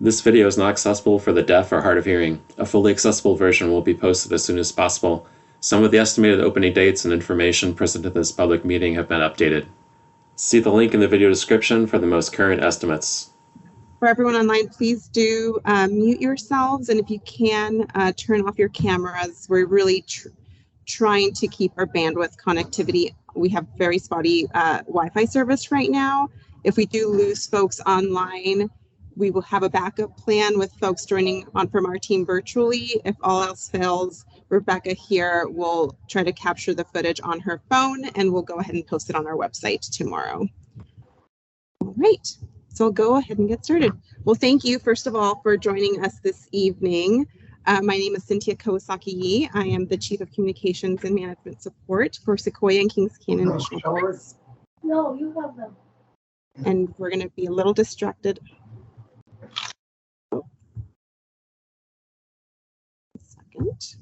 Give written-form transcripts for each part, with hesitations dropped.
This video is not accessible for the deaf or hard of hearing. A fully accessible version will be posted as soon as possible. Some of the estimated opening dates and information presented at this public meeting have been updated. See the link in the video description for the most current estimates. For everyone online, please do mute yourselves, and if you can, turn off your cameras. We're really trying to keep our bandwidth connectivity. We have very spotty Wi-Fi service right now. If we do lose folks online, we will have a backup plan with folks joining on from our team virtually. If all else fails, Rebecca here will try to capture the footage on her phone, and we'll go ahead and post it on our website tomorrow. All right. So I'll go ahead and get started. Well, thank you, first of all, for joining us this evening. My name is Cynthia Kawasaki-Yi. I am the Chief of Communications and Management Support for Sequoia and Kings Canyon National Parks. No, you have them. And we're going to be a little distracted. A second.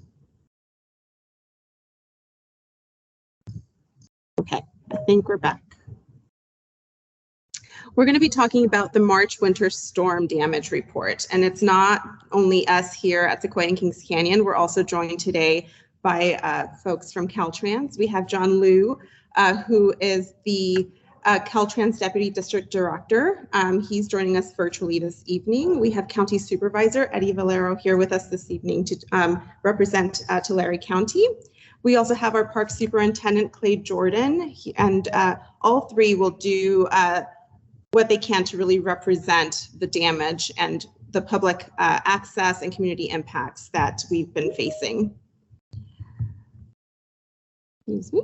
Okay, I think we're back. We're going to be talking about the March winter storm damage report, and it's not only us here at Sequoia and Kings Canyon. We're also joined today by folks from CalTrans. We have John Liu, who is the CalTrans Deputy District Director. He's joining us virtually this evening. We have County Supervisor Eddie Valero here with us this evening to represent Tulare County. We also have our Park Superintendent Clay Jordan, and all three will do what they can to really represent the damage and the public access and community impacts that we've been facing. Excuse me.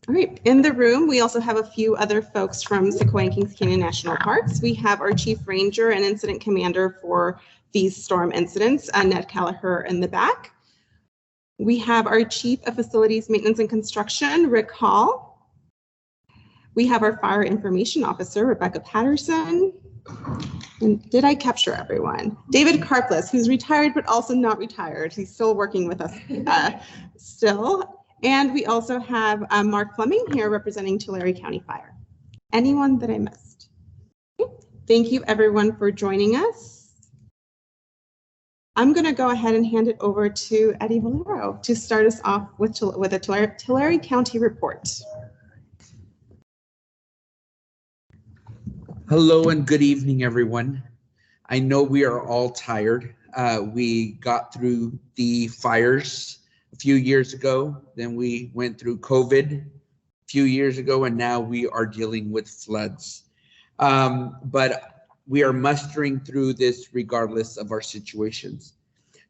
All right, in the room, we also have a few other folks from Sequoia and Kings Canyon National Parks. We have our Chief Ranger and Incident Commander for these storm incidents, Ned Callagher, in the back. We have our Chief of Facilities Maintenance and Construction, Rick Hall. We have our Fire Information Officer, Rebecca Patterson. And did I capture everyone? David Karplus, who's retired but also not retired. He's still working with us still. And we also have Mark Fleming here representing Tulare County Fire. Anyone that I missed? Okay. Thank you everyone for joining us. I'm going to go ahead and hand it over to Eddie Valero to start us off with a Tulare County report. Hello and good evening, everyone. I know we are all tired. We got through the fires a few years ago, then we went through COVID a few years ago, and now we are dealing with floods. But we are mustering through this regardless of our situations.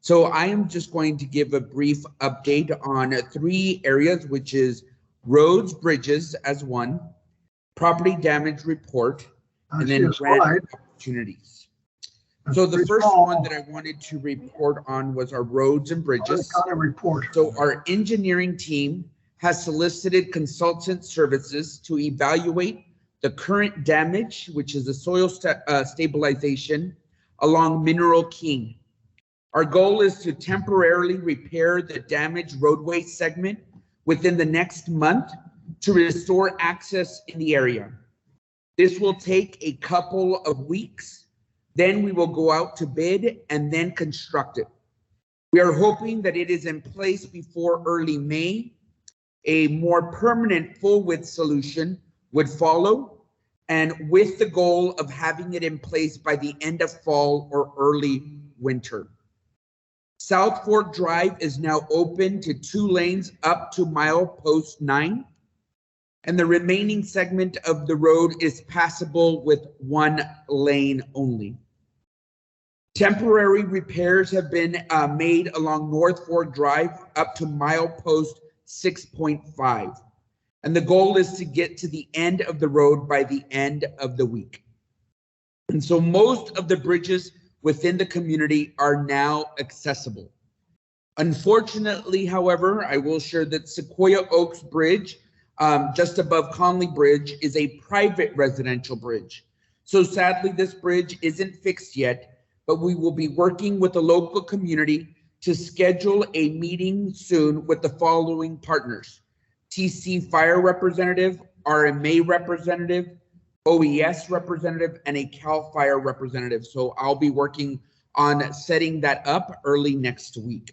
So I am just going to give a brief update on 3 areas, which is roads, bridges as one, property damage report, and then grant opportunities. So the first one that I wanted to report on was our roads and bridges. So our engineering team has solicited consultant services to evaluate the current damage, which is the soil stabilization along Mineral King. Our goal is to temporarily repair the damaged roadway segment within the next month to restore access in the area. This will take a couple of weeks. Then we will go out to bid and then construct it. We are hoping that it is in place before early May. A more permanent full width solution would follow, and with the goal of having it in place by the end of fall or early winter. South Fork Drive is now open to 2 lanes up to milepost 9. And the remaining segment of the road is passable with 1 lane only. Temporary repairs have been made along North Fork Drive up to milepost 6.5. And the goal is to get to the end of the road by the end of the week. And so most of the bridges within the community are now accessible. Unfortunately, however, I will share that Sequoia Oaks Bridge, just above Conley Bridge, is a private residential bridge. So sadly, this bridge isn't fixed yet, but we will be working with the local community to schedule a meeting soon with the following partners: TC Fire Representative, RMA Representative, OES representative, and a CAL FIRE representative. So I'll be working on setting that up early next week.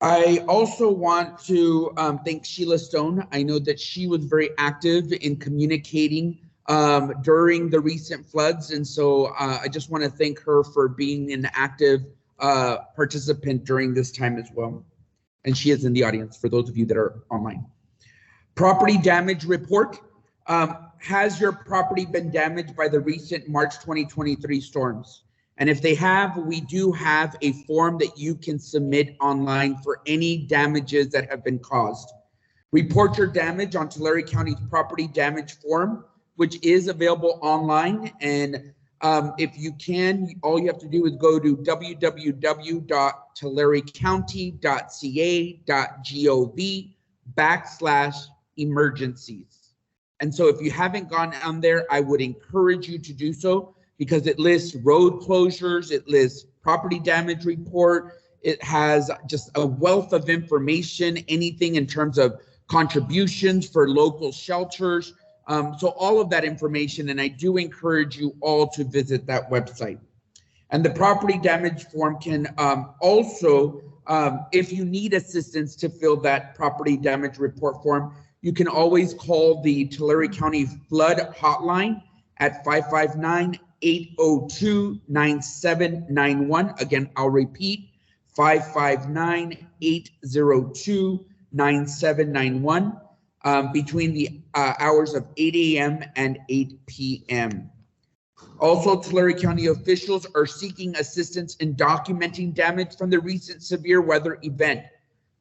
I also want to thank Sheila Stone. I know that she was very active in communicating during the recent floods. And so I just want to thank her for being an active participant during this time as well. And she is in the audience for those of you that are online. Property damage report. Has your property been damaged by the recent March 2023 storms? And if they have, we do have a form that you can submit online for any damages that have been caused. Report your damage on Tulare County's property damage form, which is available online. And if you can, all you have to do is go to www.tularecounty.ca.gov/emergencies. And so if you haven't gone on there, I would encourage you to do so, because it lists road closures, it lists property damage report, it has just a wealth of information, anything in terms of contributions for local shelters. So all of that information, and I do encourage you all to visit that website. And the property damage form can also, if you need assistance to fill that property damage report form, you can always call the Tulare County Flood Hotline at 559-802-9791. Again, I'll repeat, 559-802-9791 between the hours of 8 a.m. and 8 p.m. Also, Tulare County officials are seeking assistance in documenting damage from the recent severe weather event.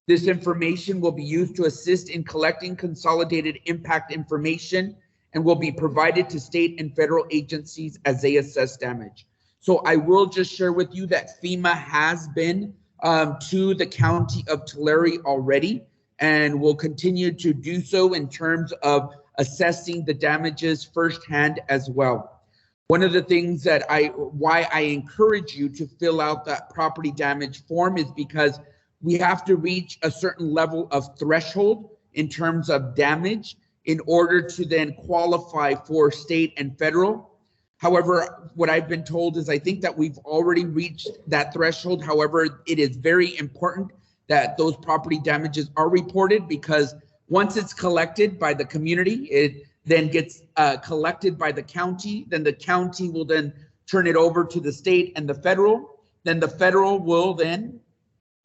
This information will be used to assist in collecting consolidated impact information and will be provided to state and federal agencies as they assess damage. So I will just share with you that FEMA has been to the county of Tulare already, and will continue to do so in terms of assessing the damages firsthand as well. One of the things that why I encourage you to fill out that property damage form is because we have to reach a certain level of threshold in terms of damage in order to then qualify for state and federal. However, what I've been told is I think that we've already reached that threshold. However, it is very important that those property damages are reported, because once it's collected by the community, it then gets collected by the county. Then the county will then turn it over to the state and the federal. Then the federal will then,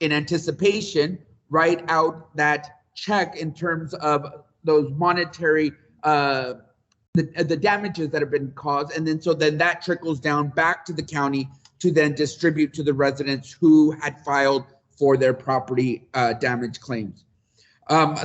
in anticipation, write out that check in terms of those monetary, the damages that have been caused. And then so then that trickles down back to the county to then distribute to the residents who had filed for their property damage claims.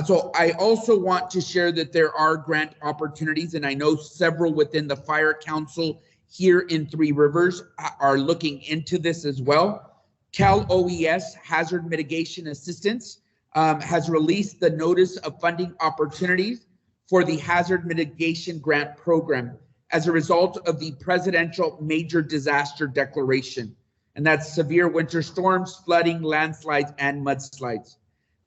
So I also want to share that there are grant opportunities, and I know several within the Fire Council here in Three Rivers are looking into this as well. Cal OES Hazard Mitigation Assistance has released the notice of funding opportunities for the Hazard Mitigation Grant Program as a result of the Presidential Major Disaster Declaration, and that's severe winter storms, flooding, landslides, and mudslides.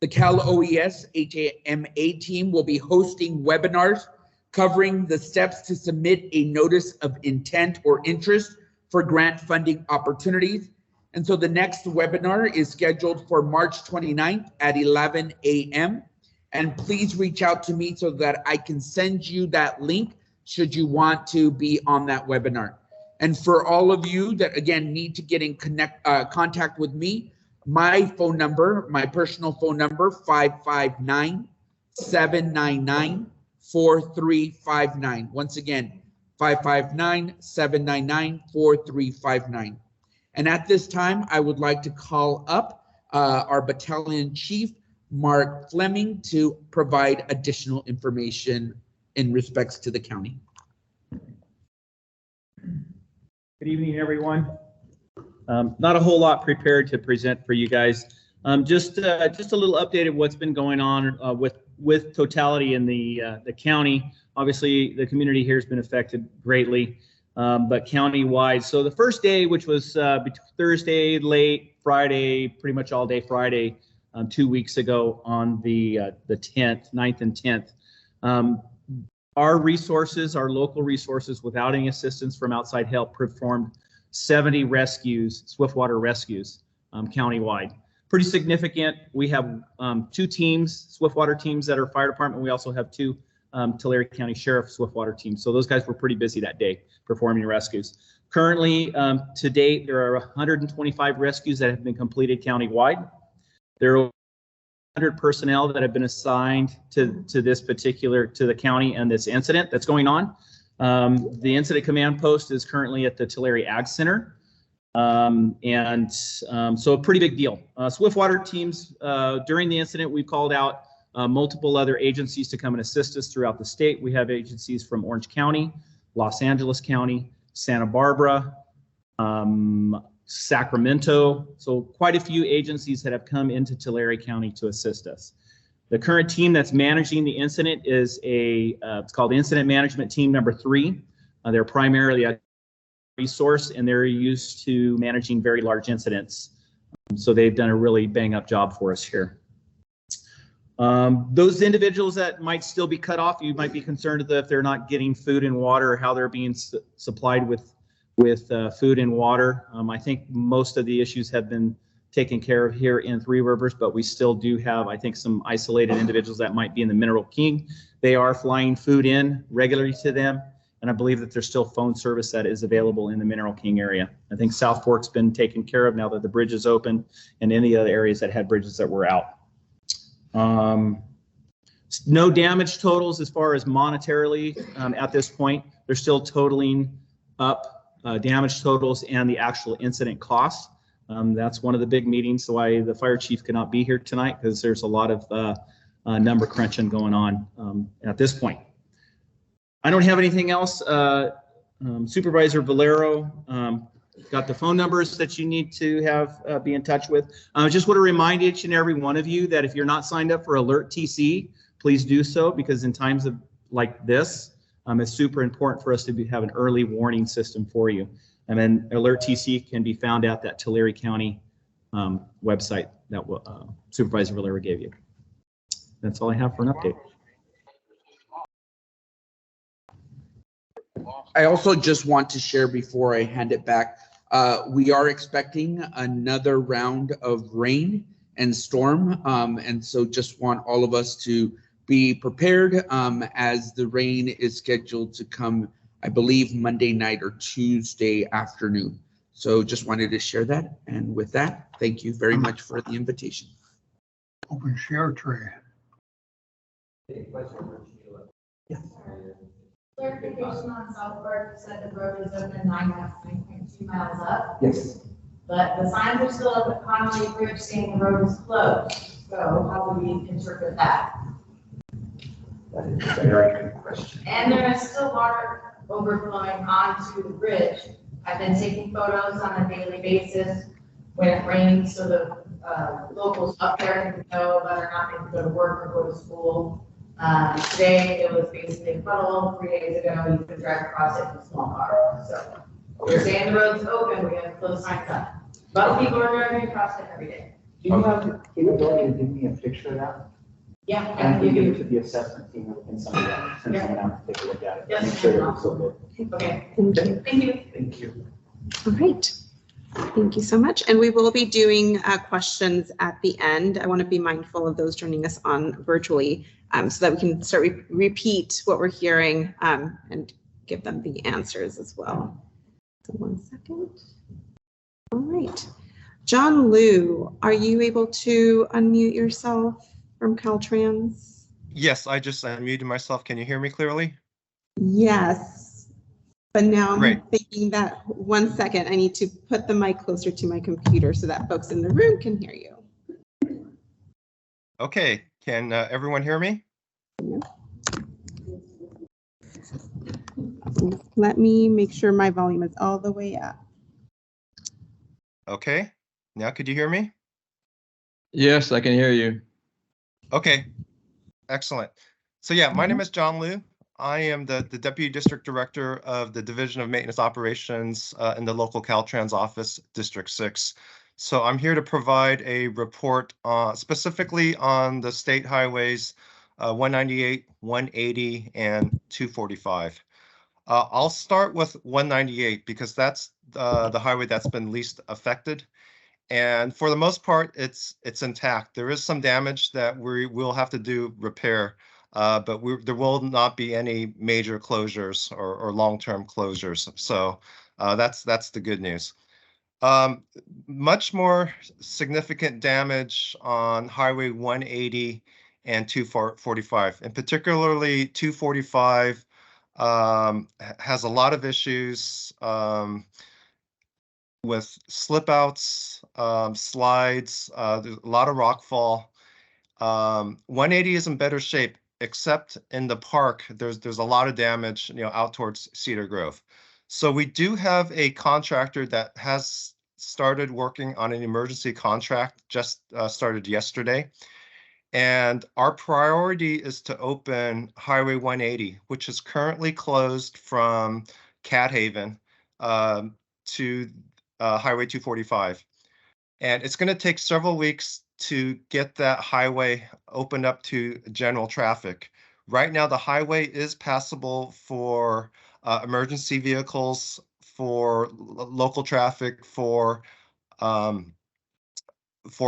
The Cal OES HAMA team will be hosting webinars covering the steps to submit a notice of intent or interest for grant funding opportunities. And so the next webinar is scheduled for March 29th at 11 a.m. And please reach out to me so that I can send you that link should you want to be on that webinar. And for all of you that, again, need to get in contact with me, my phone number, my personal phone number, 559-799-4359. Once again, 559-799-4359. And at this time, I would like to call up our battalion chief, Mark Fleming, to provide additional information in respects to the county. Good evening, everyone. Not a whole lot prepared to present for you guys. Just a little update of what's been going on with totality in the county. Obviously, the community here has been affected greatly, but county-wide. So the first day, which was Thursday, late Friday, pretty much all day Friday, 2 weeks ago on the 10th, 9th and 10th, our resources, our local resources, without any assistance from outside help, performed 70 rescues, swiftwater rescues, countywide. Pretty significant. We have 2 teams, swiftwater teams that are fire department. We also have 2 Tulare County Sheriff swiftwater teams. So those guys were pretty busy that day performing rescues. Currently, to date, there are 125 rescues that have been completed countywide. There are 100 personnel that have been assigned to this particular, to the county and this incident that's going on. The incident command post is currently at the Tulare Ag Center. So a pretty big deal. Swiftwater teams, during the incident, we called out multiple other agencies to come and assist us throughout the state. We have agencies from Orange County, Los Angeles County, Santa Barbara, Sacramento. So quite a few agencies that have come into Tulare County to assist us. The current team that's managing the incident is it's called Incident Management Team number 3. They're primarily a resource, and they're used to managing very large incidents. So they've done a really bang up job for us here. Those individuals that might still be cut off, you might be concerned that if they're not getting food and water, or how they're being supplied with food and water. I think most of the issues have been taken care of here in Three Rivers, but we still do have, I think, some isolated individuals that might be in the Mineral King. They are flying food in regularly to them, and I believe that there's still phone service that is available in the Mineral King area. I think South Fork's been taken care of now that the bridge is open, and any other areas that had bridges that were out. No damage totals as far as monetarily at this point. They're still totaling up damage totals and the actual incident costs. That's one of the big meetings, why the fire chief cannot be here tonight, because there's a lot of number crunching going on at this point. I don't have anything else. Supervisor Valero got the phone numbers that you need to have be in touch with. I just want to remind each and every one of you that if you're not signed up for Alert TC, please do so, because in times of like this, it's super important for us to have an early warning system for you. And then Alert TC can be found at that Tulare County website that Supervisor Valera gave you. That's all I have for an update. I also just want to share before I hand it back, we are expecting another round of rain and storm. And so just want all of us to be prepared as the rain is scheduled to come, I believe, Monday night or Tuesday afternoon. So just wanted to share that. And with that, thank you very much for the invitation. Open share tray. Yes. Clarification on South Park, you said the road is open 9.2 miles up. Yes. But the signs are still up at Conway Bridge saying the road is closed. So how do we interpret that? That is a very good question. And there is still water overflowing onto the bridge. I've been taking photos on a daily basis when it rains, so the locals up there can know whether or not they can go to work or go to school. Today it was basically a puddle. 3 days ago you could drive across it in a small car. So we're saying the road's open, we have closed signs up. But people are driving across it every day. Do you have the capability to give me a picture of that? Yeah, And I can give it to the assessment team and send someone out to take a look at it. Yes. Make sure that it's so good. Okay. Thank you. Thank you. Thank you. All right. Thank you so much. And we will be doing questions at the end. I want to be mindful of those joining us on virtually so that we can start repeat what we're hearing and give them the answers as well. So 1 second. All right. John Liu, are you able to unmute yourself from CalTrans? Yes, I just unmuted myself. Can you hear me clearly? Yes, but now I'm Great. thinking that 1 second, I need to put the mic closer to my computer so that folks in the room can hear you. Okay, can everyone hear me? Let me make sure my volume is all the way up. Okay, now could you hear me? Yes, I can hear you. Okay, excellent. So yeah, my name is John Liu. I am the Deputy District Director of the Division of Maintenance Operations in the local CalTrans office, District 6. So I'm here to provide a report specifically on the state highways 198, 180, and 245. I'll start with 198 because that's the highway that's been least affected. And for the most part, it's intact. There is some damage that we will have to do repair, but there will not be any major closures or long-term closures. So that's the good news. Much more significant damage on Highway 180 and 245, and particularly 245 has a lot of issues with slip outs, slides, there's a lot of rockfall. 180 is in better shape, except in the park, there's a lot of damage, out towards Cedar Grove. So we do have a contractor that has started working on an emergency contract, just started yesterday. And our priority is to open Highway 180, which is currently closed from Cat Haven to Highway 245. And it's going to take several weeks to get that highway opened up to general traffic. Right now, the highway is passable for emergency vehicles, for local traffic, for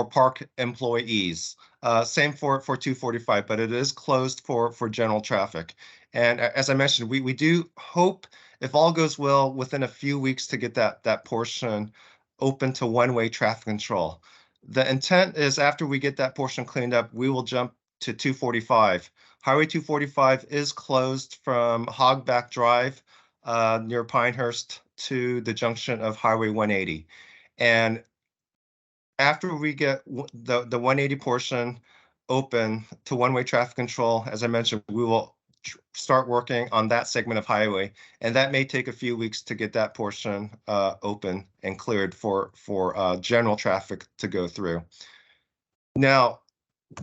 park employees. Same for 245, but it is closed for general traffic. And as I mentioned, we do hope, if all goes well, within a few weeks to get that portion open to one-way traffic control. The intent is after we get that portion cleaned up, we will jump to 245. Highway 245 is closed from Hogback Drive near Pinehurst to the junction of Highway 180. And after we get the 180 portion open to one-way traffic control, as I mentioned, we will start working on that segment of highway, and that may take a few weeks to get that portion open and cleared for general traffic to go through. Now,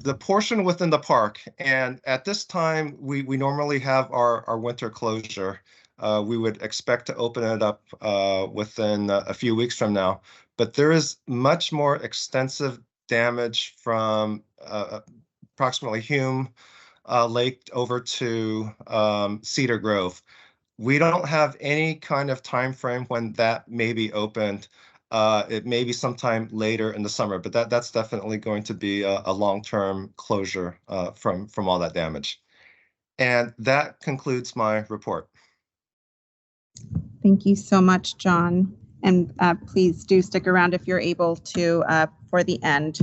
the portion within the park, and at this time, we normally have our winter closure. We would expect to open it up within a few weeks from now, but there is much more extensive damage from approximately Hume Lake over to Cedar Grove. We don't have any kind of time frame when that may be opened. It may be sometime later in the summer, but that's definitely going to be a long-term closure from all that damage. And that concludes my report. Thank you so much, John. And please do stick around if you're able to for the end.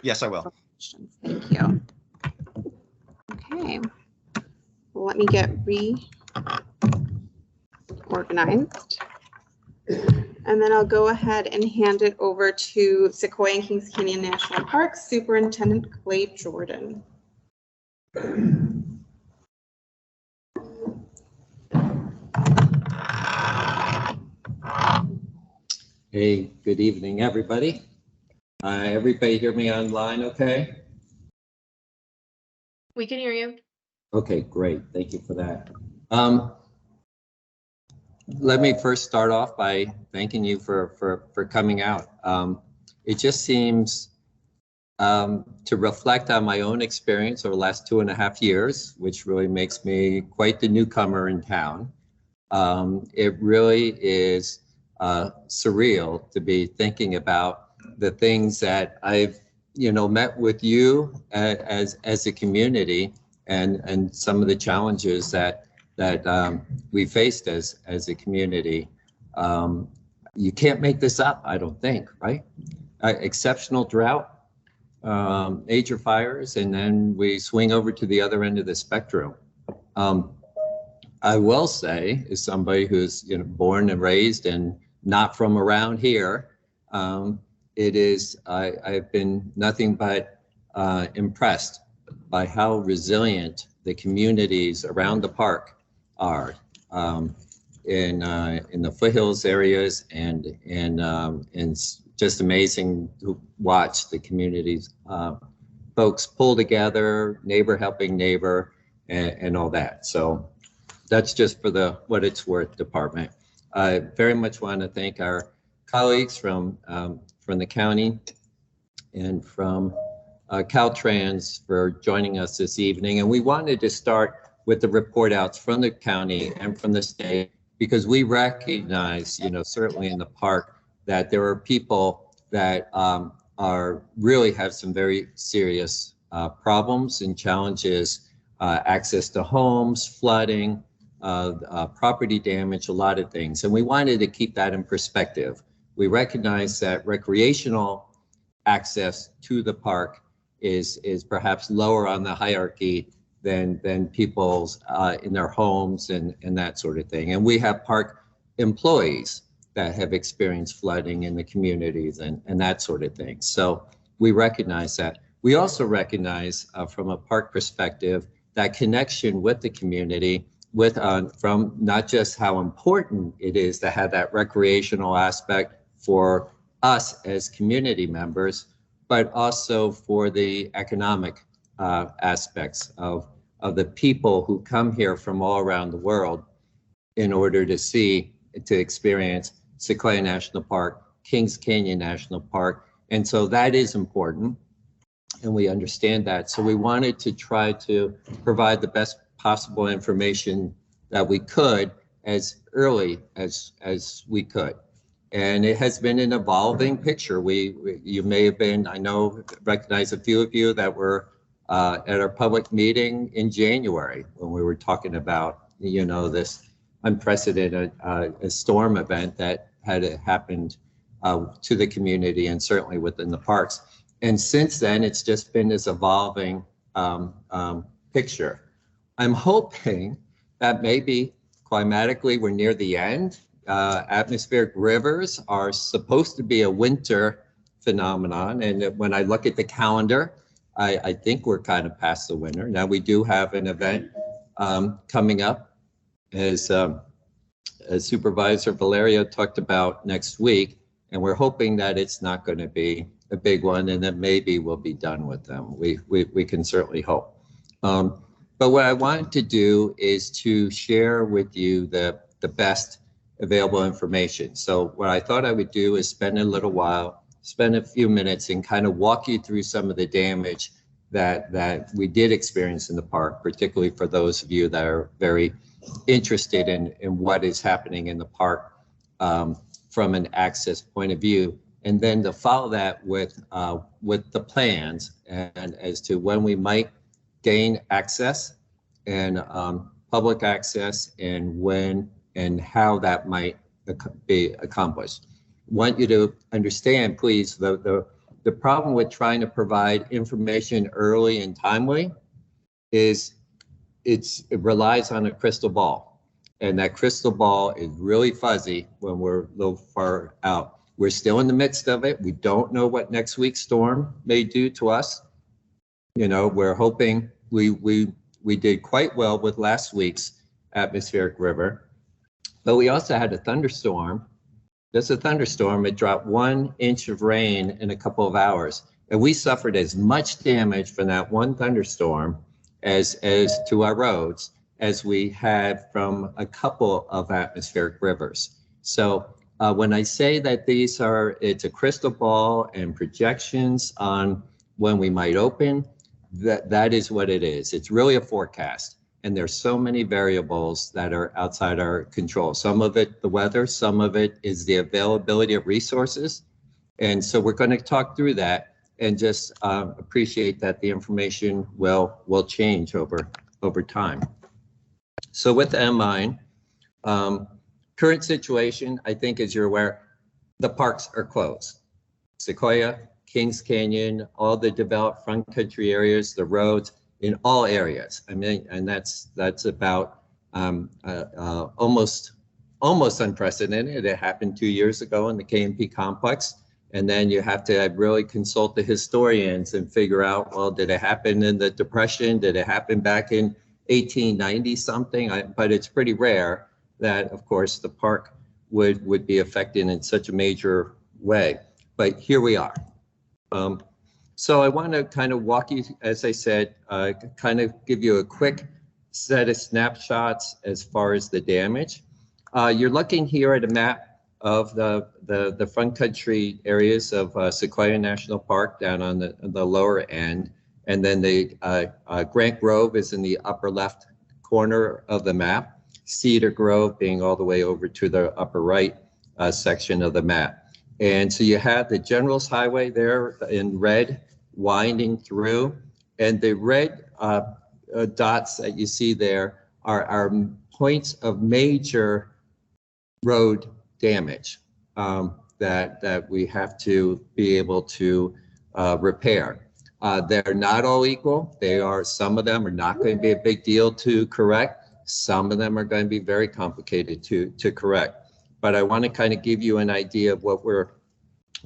Yes, I will. Thank you. Okay, well, let me get reorganized. And then I'll go ahead and hand it over to Sequoia and Kings Canyon National Park Superintendent Clay Jordan. Hey, good evening, everybody. Everybody hear me online okay? We can hear you. Okay, great. Thank you for that. Let me first start off by thanking you for coming out. It just seems to reflect on my own experience over the last 2.5 years, which really makes me quite the newcomer in town. It really is surreal to be thinking about the things that I've met with you as a community, and some of the challenges that we faced as a community. You can't make this up, I don't think, right? Exceptional drought, major fires, and then we swing over to the other end of the spectrum. I will say, as somebody who's born and raised and not from around here, I've been nothing but impressed by how resilient the communities around the park are in the foothills areas, and it's just amazing to watch the communities folks pull together, neighbor helping neighbor, and all that. So that's just for the what it's worth department. I very much want to thank our colleagues from the county and from CalTrans for joining us this evening. And we wanted to start with the report outs from the county and from the state, because we recognize, certainly in the park, that there are people that really have some very serious problems and challenges, access to homes, flooding, property damage, a lot of things. And we wanted to keep that in perspective. We recognize that recreational access to the park is perhaps lower on the hierarchy than people's in their homes and that sort of thing. And we have park employees that have experienced flooding in the communities and that sort of thing. So we recognize that. We also recognize from a park perspective that connection with the community, from not just how important it is to have that recreational aspect for us as community members, but also for the economic aspects of the people who come here from all around the world in order to experience Sequoia National Park, Kings Canyon National Park. And so that is important, and we understand that. So we wanted to try to provide the best possible information that we could as early as we could. And it has been an evolving picture. You may have been, recognize a few of you that were at our public meeting in January when we were talking about, this unprecedented storm event that had happened to the community and certainly within the parks. And since then, it's just been this evolving picture. I'm hoping that maybe climatically we're near the end. Atmospheric rivers are supposed to be a winter phenomenon. And when I look at the calendar, I think we're kind of past the winter. Now we do have an event coming up, as Supervisor Valerio talked about next week, and we're hoping that it's not going to be a big one and that maybe we'll be done with them. We can certainly hope. But what I wanted to do is to share with you the best available information. So what I thought I would do is spend a few minutes and kind of walk you through some of the damage that we did experience in the park, particularly for those of you that are very interested in what is happening in the park from an access point of view, and then to follow that with the plans and as to when we might gain access and public access and when and how that might be accomplished. Want you to understand, please, the problem with trying to provide information early and timely is it relies on a crystal ball, and that crystal ball is really fuzzy when we're a little far out. We're still in the midst of it. We don't know what next week's storm may do to us. We're hoping we did quite well with last week's atmospheric river, but we also had a thunderstorm. Just a thunderstorm. It dropped 1 inch of rain in a couple of hours, and we suffered as much damage from that one thunderstorm as to our roads as we had from a couple of atmospheric rivers. So when I say that it's a crystal ball and projections on when we might open, that is what it is. It's really a forecast. And there's so many variables that are outside our control. Some of it, the weather, some of it is the availability of resources. And so we're going to talk through that and just appreciate that the information will change over time. So with that in mind, current situation, I think as you're aware, the parks are closed. Sequoia, Kings Canyon, all the developed front country areas, the roads, in all areas. And that's about almost unprecedented. It happened 2 years ago in the KMP complex. And then you have to really consult the historians and figure out, well, did it happen in the Depression? Did it happen back in 1890 something? But it's pretty rare that, of course, the park would be affected in such a major way. But here we are. So I want to kind of walk you, as I said, kind of give you a quick set of snapshots as far as the damage. You're looking here at a map of the front country areas of Sequoia National Park down on the lower end. And then the Grant Grove is in the upper left corner of the map, Cedar Grove being all the way over to the upper right section of the map. And so you have the General's Highway there in red winding through, and the red dots that you see there are points of major road damage that we have to be able to repair. They're not all equal. Some of them are not going to be a big deal to correct. Some of them are going to be very complicated to correct. But I want to kind of give you an idea of what we're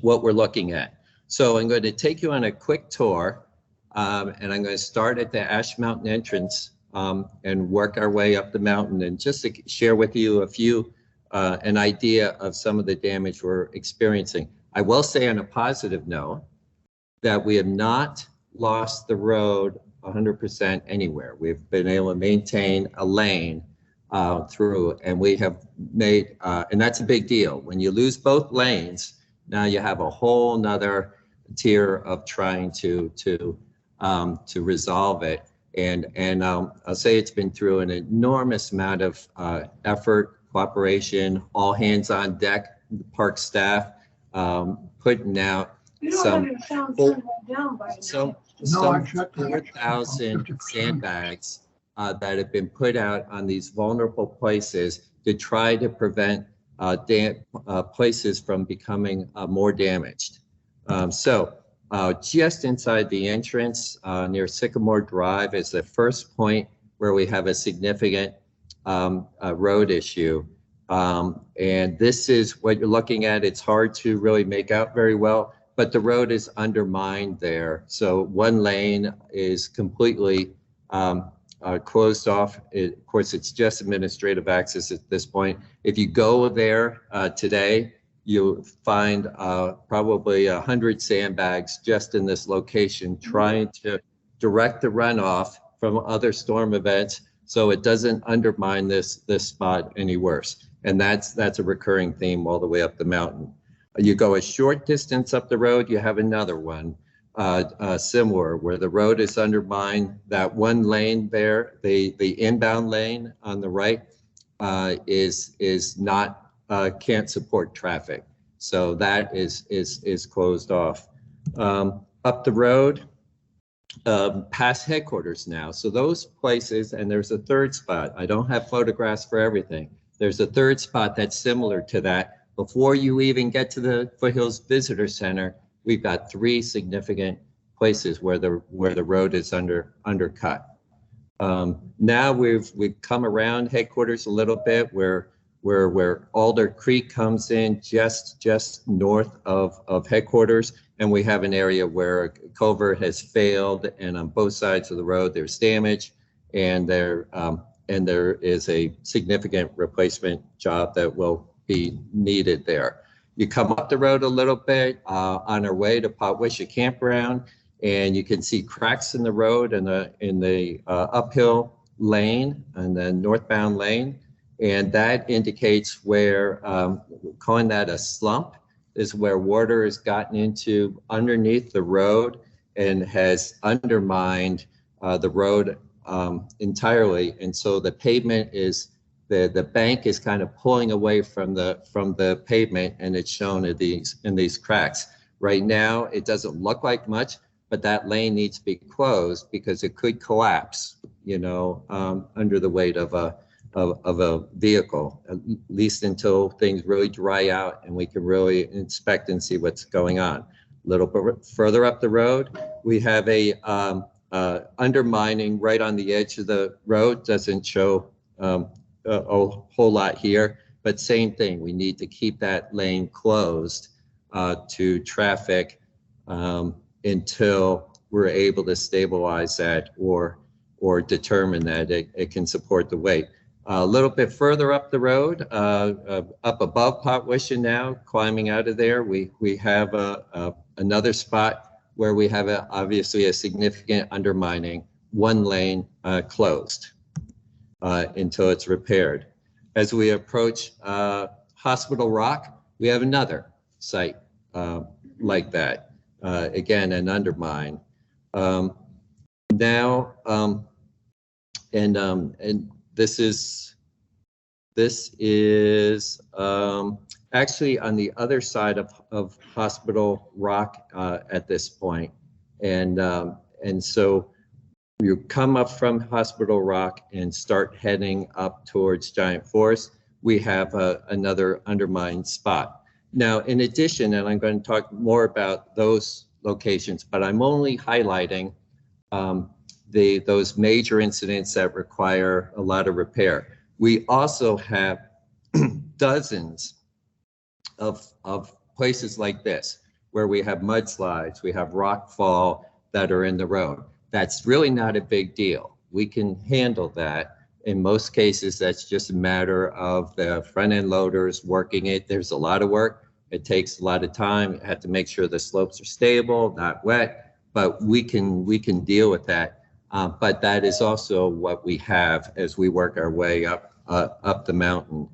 looking at. So I'm going to take you on a quick tour, and I'm going to start at the Ash Mountain entrance and work our way up the mountain, and just to share with you an idea of some of the damage we're experiencing. I will say on a positive note that we have not lost the road 100% anywhere. We've been able to maintain a lane through, and we have made, and that's a big deal. When you lose both lanes, now you have a whole nother tier of trying to resolve it. And I'll say it's been through an enormous amount of effort, cooperation, all hands on deck, park staff, putting out some 4,000 sandbags that have been put out on these vulnerable places to try to prevent places from becoming more damaged. Just inside the entrance near Sycamore Drive is the first point where we have a significant road issue. And this is what you're looking at. It's hard to really make out very well, but the road is undermined there. So one lane is completely closed off. Of course, it's just administrative access at this point. If you go there today, you'll find probably 100 sandbags just in this location, trying to direct the runoff from other storm events so it doesn't undermine this spot any worse. And that's a recurring theme all the way up the mountain. You go a short distance up the road, you have another one similar, where the road is undermined. That one lane there, the inbound lane on the right, is not can't support traffic, so that is closed off. Up the road, past headquarters now. So those places, and there's a third spot. I don't have photographs for everything. There's a third spot that's similar to that. Before you even get to the Foothills Visitor Center, we've got 3 significant places where the road is undercut. Now we've come around headquarters a little bit, where Alder Creek comes in just north of headquarters, and we have an area where a culvert has failed, and on both sides of the road there's damage, and there is a significant replacement job that will be needed there. You come up the road a little bit on our way to 𝙏𝙚𝙘𝙀 Campground, and you can see cracks in the road in the uphill lane and the northbound lane, and that indicates where, calling that a slump, is where water has gotten into underneath the road and has undermined the road entirely, and so the pavement is the bank is kind of pulling away from the pavement, and it's shown in these cracks. Right now, it doesn't look like much, but that lane needs to be closed because it could collapse, under the weight of a vehicle, at least until things really dry out and we can really inspect and see what's going on. A little bit further up the road, we have a undermining right on the edge of the road. Doesn't show a whole lot here, but same thing. We need to keep that lane closed to traffic until we're able to stabilize that or determine that it can support the weight. A little bit further up the road, up above 𝙏𝙚𝙘𝙀 now, climbing out of there, we have another spot where we have obviously a significant undermining, one lane closed until it's repaired. As we approach Hospital Rock, we have another site like that. Again, an undermine. and this is actually on the other side of Hospital Rock at this point. And so you come up from Hospital Rock and start heading up towards Giant Forest, we have another undermined spot. Now, in addition, and I'm going to talk more about those locations, but I'm only highlighting those major incidents that require a lot of repair. We also have dozens of places like this, where we have mudslides, we have rock fall that are in the road. That's really not a big deal. We can handle that. In most cases, that's just a matter of the front end loaders working it. There's a lot of work. It takes a lot of time. You have to make sure the slopes are stable, not wet, but we can deal with that. But that is also what we have as we work our way up the mountain.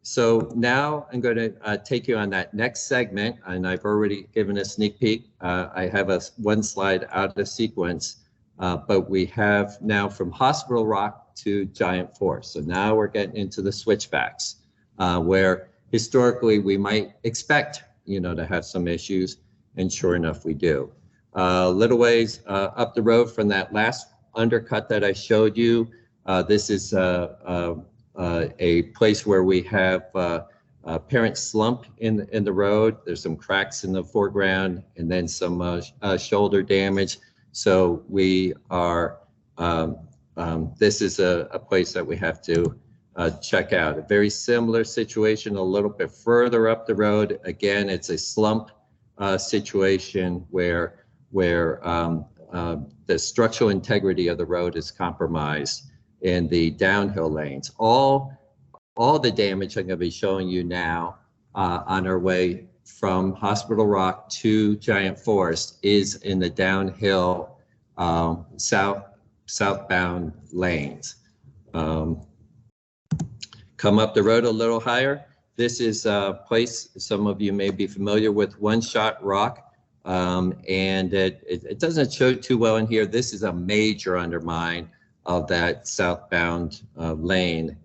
So now I'm going to take you on that next segment, and I've already given a sneak peek. I have one slide out of sequence, but we have now from Hospital Rock to Giant Forest. So now we're getting into the switchbacks, where historically we might expect, to have some issues, and sure enough we do. Little ways up the road from that last undercut that I showed you, this is a place where we have apparent slump in the road. There's some cracks in the foreground and then some shoulder damage. So we are, this is a place that we have to check out. A very similar situation a little bit further up the road. Again, it's a slump situation where the structural integrity of the road is compromised in the downhill lanes. All the damage I'm going to be showing you now on our way from Hospital Rock to Giant Forest is in the downhill southbound lanes. Come up the road a little higher. This is a place some of you may be familiar with, One Shot Rock, and it doesn't show too well in here. This is a major undermine of that southbound lane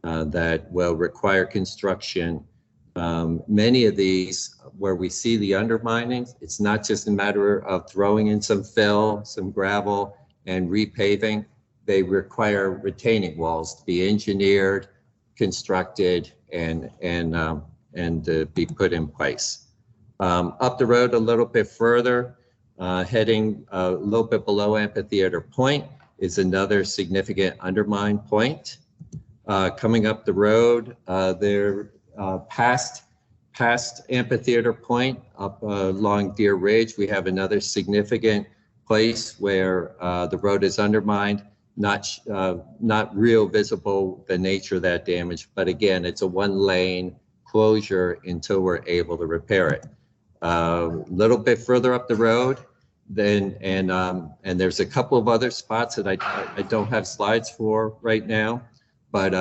that will require construction. Many of these where we see the undermining, it's not just a matter of throwing in some fill, some gravel, and repaving. They require retaining walls to be engineered, constructed, and be put in place. Up the road a little bit further, heading a little bit below Amphitheater Point, is another significant undermine point. Coming up the road, there past Amphitheater Point, up along Deer Ridge, we have another significant place where the road is undermined. Not real visible the nature of that damage, but again, it's a one-lane closure until we're able to repair it. Little bit further up the road, then and there's a couple of other spots that I don't have slides for right now, but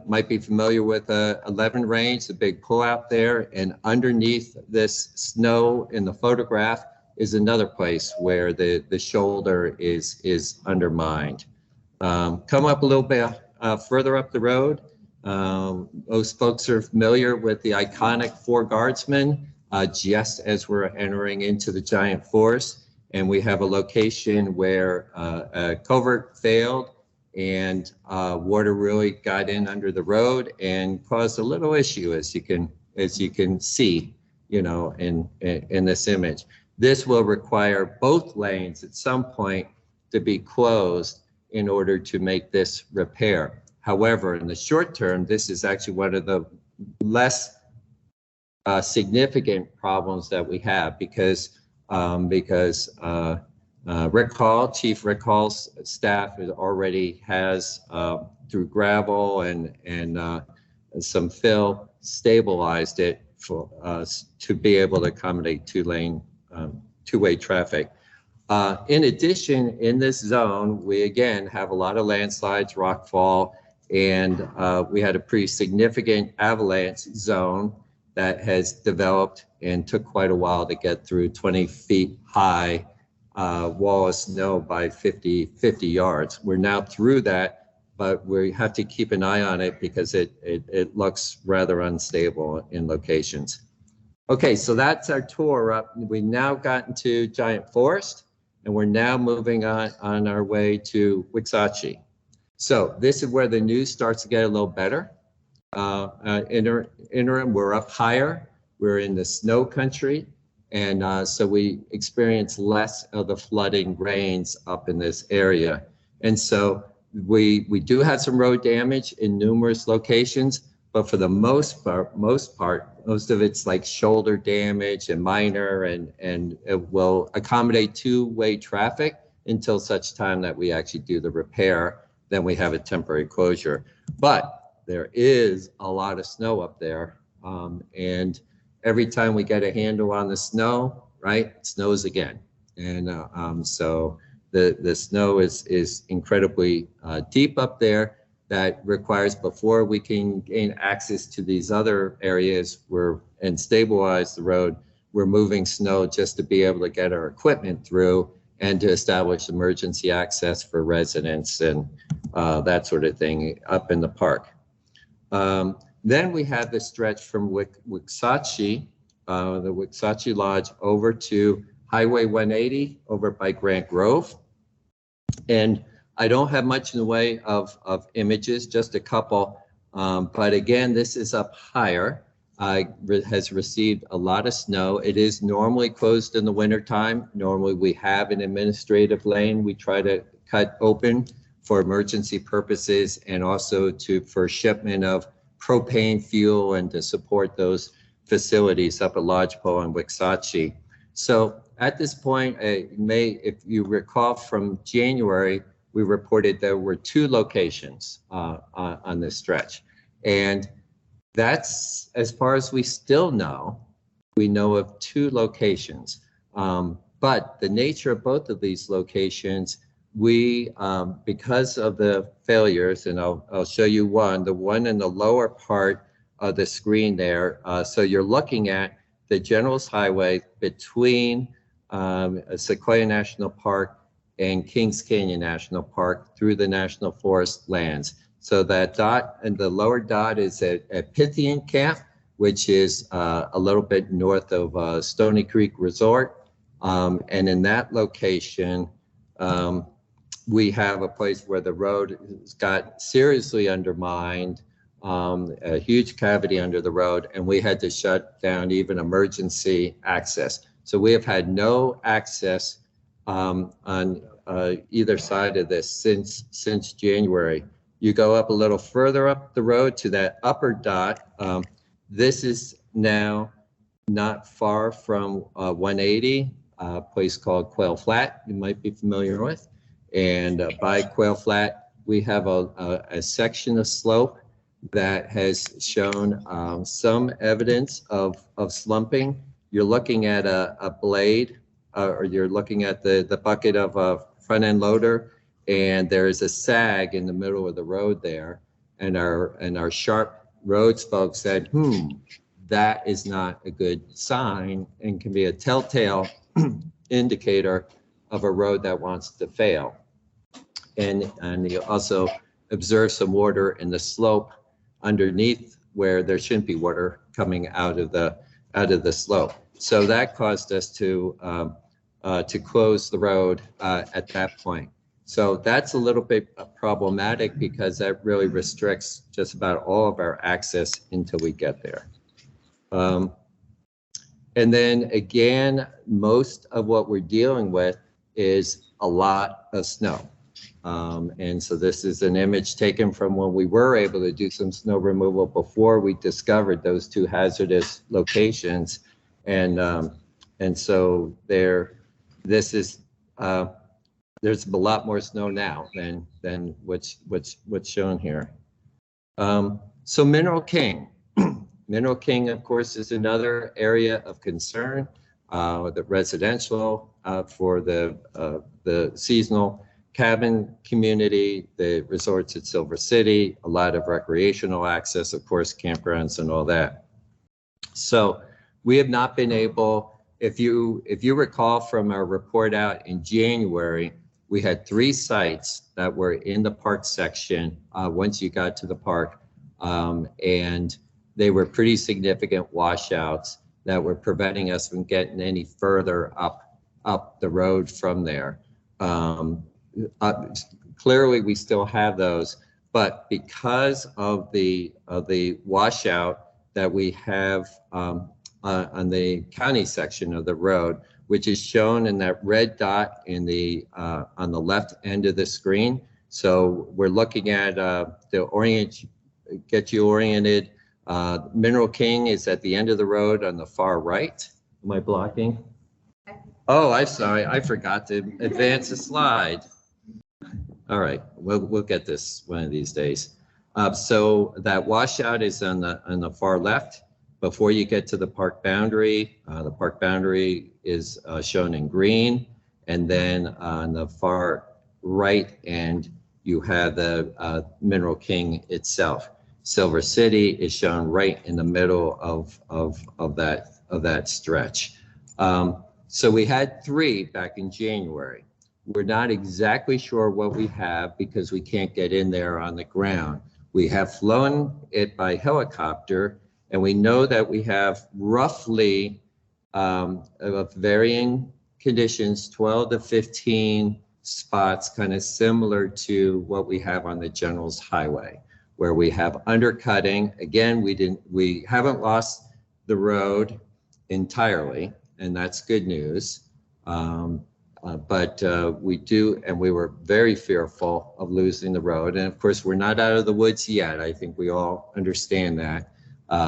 might be familiar with 11 range, the big pullout there, and underneath this snow in the photograph is another place where the shoulder is undermined. Come up a little bit further up the road. Most folks are familiar with the iconic Four Guardsmen just as we're entering into the Giant Forest. And we have a location where a culvert failed and water really got in under the road and caused a little issue, as you can see, in this image. This will require both lanes at some point to be closed in order to make this repair. However, in the short term, this is actually one of the less significant problems that we have because Chief Rick Hall's staff already has, through gravel and some fill, stabilized it for us to be able to accommodate two-way traffic. In addition, in this zone, we again have a lot of landslides, rockfall, and we had a pretty significant avalanche zone that has developed and took quite a while to get through, 20 feet high wall of snow by 50 yards. We're now through that, but we have to keep an eye on it because it looks rather unstable in locations. Okay, so that's our tour up. We now gotten to Giant Forest, and we're now moving on our way to 𝙏𝙘𝙬𝙙. So this is where the news starts to get a little better. Interim, we're up higher. We're in the snow country. And so we experience less of the flooding rains up in this area. And so we do have some road damage in numerous locations, but for the most part, most of it's like shoulder damage and minor, and it will accommodate two-way traffic until such time that we actually do the repair. Then we have a temporary closure. But there is a lot of snow up there, and every time we get a handle on the snow, right, it snows again. And so the snow is incredibly deep up there. That requires, before we can gain access to these other areas and stabilize the road, we're moving snow just to be able to get our equipment through and to establish emergency access for residents and that sort of thing up in the park. Then we have the stretch from 𝙏𝙘𝙬𝙙, the 𝙏𝙘𝙬 Lodge, over to Highway 180 over by Grant Grove. And I don't have much in the way of images, just a couple. But again, this is up higher. Has received a lot of snow. It is normally closed in the wintertime. Normally we have an administrative lane we try to cut open for emergency purposes, and also for shipment of propane fuel and to support those facilities up at Lodgepole and 𝙏𝙘𝙬𝙙. So at this point, if you recall from January, we reported there were 2 locations on this stretch. And that's, as far as we still know, we know of 2 locations. But the nature of both of these locations, because of the failures, and I'll show you one, the one in the lower part of the screen there. So you're looking at the Generals Highway between Sequoia National Park and Kings Canyon National Park through the National Forest lands. So that dot, and the lower dot is at Pythian Camp, which is a little bit north of Stony Creek Resort. And in that location, we have a place where the road has got seriously undermined, a huge cavity under the road, and we had to shut down even emergency access. So we have had no access on either side of this since January. You go up a little further up the road to that upper dot. This is now not far from 180, a place called Quail Flat, you might be familiar with. And by Quail Flat, we have a section of slope that has shown some evidence of slumping. You're looking at a blade, or you're looking at the bucket of a front end loader, and there is a sag in the middle of the road there. And our sharp roads folks said, that is not a good sign and can be a telltale indicator of a road that wants to fail. And you also observe some water in the slope underneath where there shouldn't be water coming out of the slope. So that caused us to close the road at that point. So that's a little bit problematic because that really restricts just about all of our access until we get there. And then again, most of what we're dealing with is a lot of snow. And so this is an image taken from when we were able to do some snow removal before we discovered those 2 hazardous locations. And so there's a lot more snow now than what's shown here. So Mineral King. Mineral King, of course, is another area of concern. The residential for the seasonal cabin community, the resorts at Silver City, a lot of recreational access, of course, campgrounds and all that. So we have not been able, if you recall from our report out in January, we had 3 sites that were in the park section once you got to the park, and they were pretty significant washouts that were preventing us from getting any further up the road from there. Clearly, we still have those, but because of the washout that we have on the county section of the road, which is shown in that red dot in the on the left end of the screen. So we're looking at get you oriented. Mineral King is at the end of the road on the far right. Am I blocking? Oh, I'm sorry. I forgot to advance the slide. All right, we'll get this one of these days. So that washout is on the far left. Before you get to the park boundary is shown in green, and then on the far right end you have the Mineral King itself. Silver City is shown right in the middle of that stretch. So we had 3 back in January. We're not exactly sure what we have because we can't get in there on the ground. We have flown it by helicopter, and we know that we have roughly of varying conditions, 12 to 15 spots, kind of similar to what we have on the General's Highway, where we have undercutting. Again, we haven't lost the road entirely, and that's good news. But we do, and we were very fearful of losing the road. And of course, we're not out of the woods yet. I think we all understand that.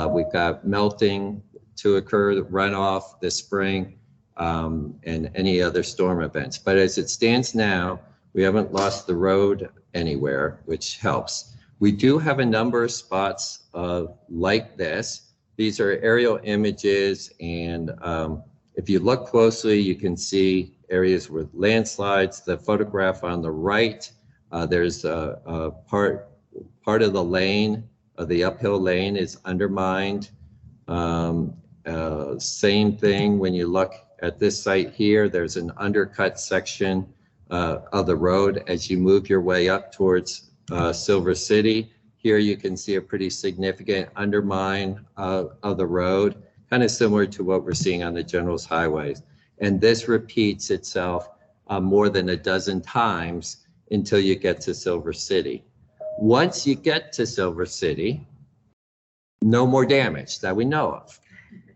We've got melting to occur, the runoff this spring, and any other storm events. But as it stands now, we haven't lost the road anywhere, which helps. We do have a number of spots like this. These are aerial images, and if you look closely, you can see areas with landslides. The photograph on the right, there's a part of the lane, the uphill lane is undermined. Same thing when you look at this site here, there's an undercut section of the road as you move your way up towards Silver City. Here you can see a pretty significant undermine of the road, kind of similar to what we're seeing on the General's Highways. And this repeats itself more than a dozen times until you get to Silver City. Once you get to Silver City, no more damage that we know of.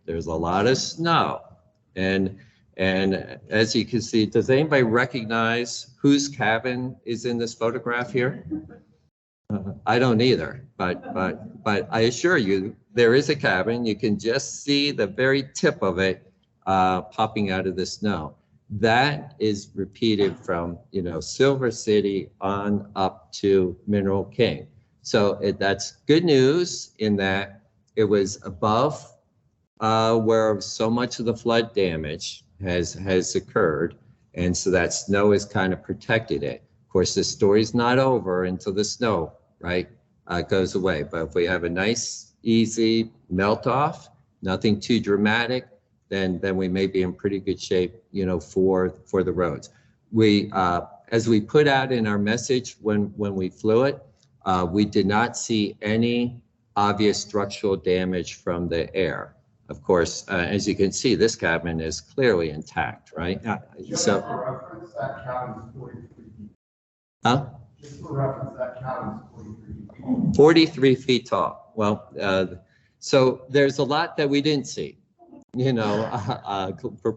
There's a lot of snow. And as you can see, does anybody recognize whose cabin is in this photograph here? I don't either, but I assure you, there is a cabin. You can just see the very tip of it popping out of the snow. That is repeated from, Silver City on up to Mineral King. So that's good news in that it was above where so much of the flood damage has occurred. And so that snow has kind of protected it. Of course, the story's not over until the snow, goes away. But if we have a nice, easy melt off, nothing too dramatic, then we may be in pretty good shape, for the roads. We, as we put out in our message when we flew it, we did not see any obvious structural damage from the air. Of course, as you can see, this cabin is clearly intact, right? So, for reference, that cabin is 43 feet. huh? Just for reference, that cabin is 43 feet. 43 feet tall. Well, so there's a lot that we didn't see,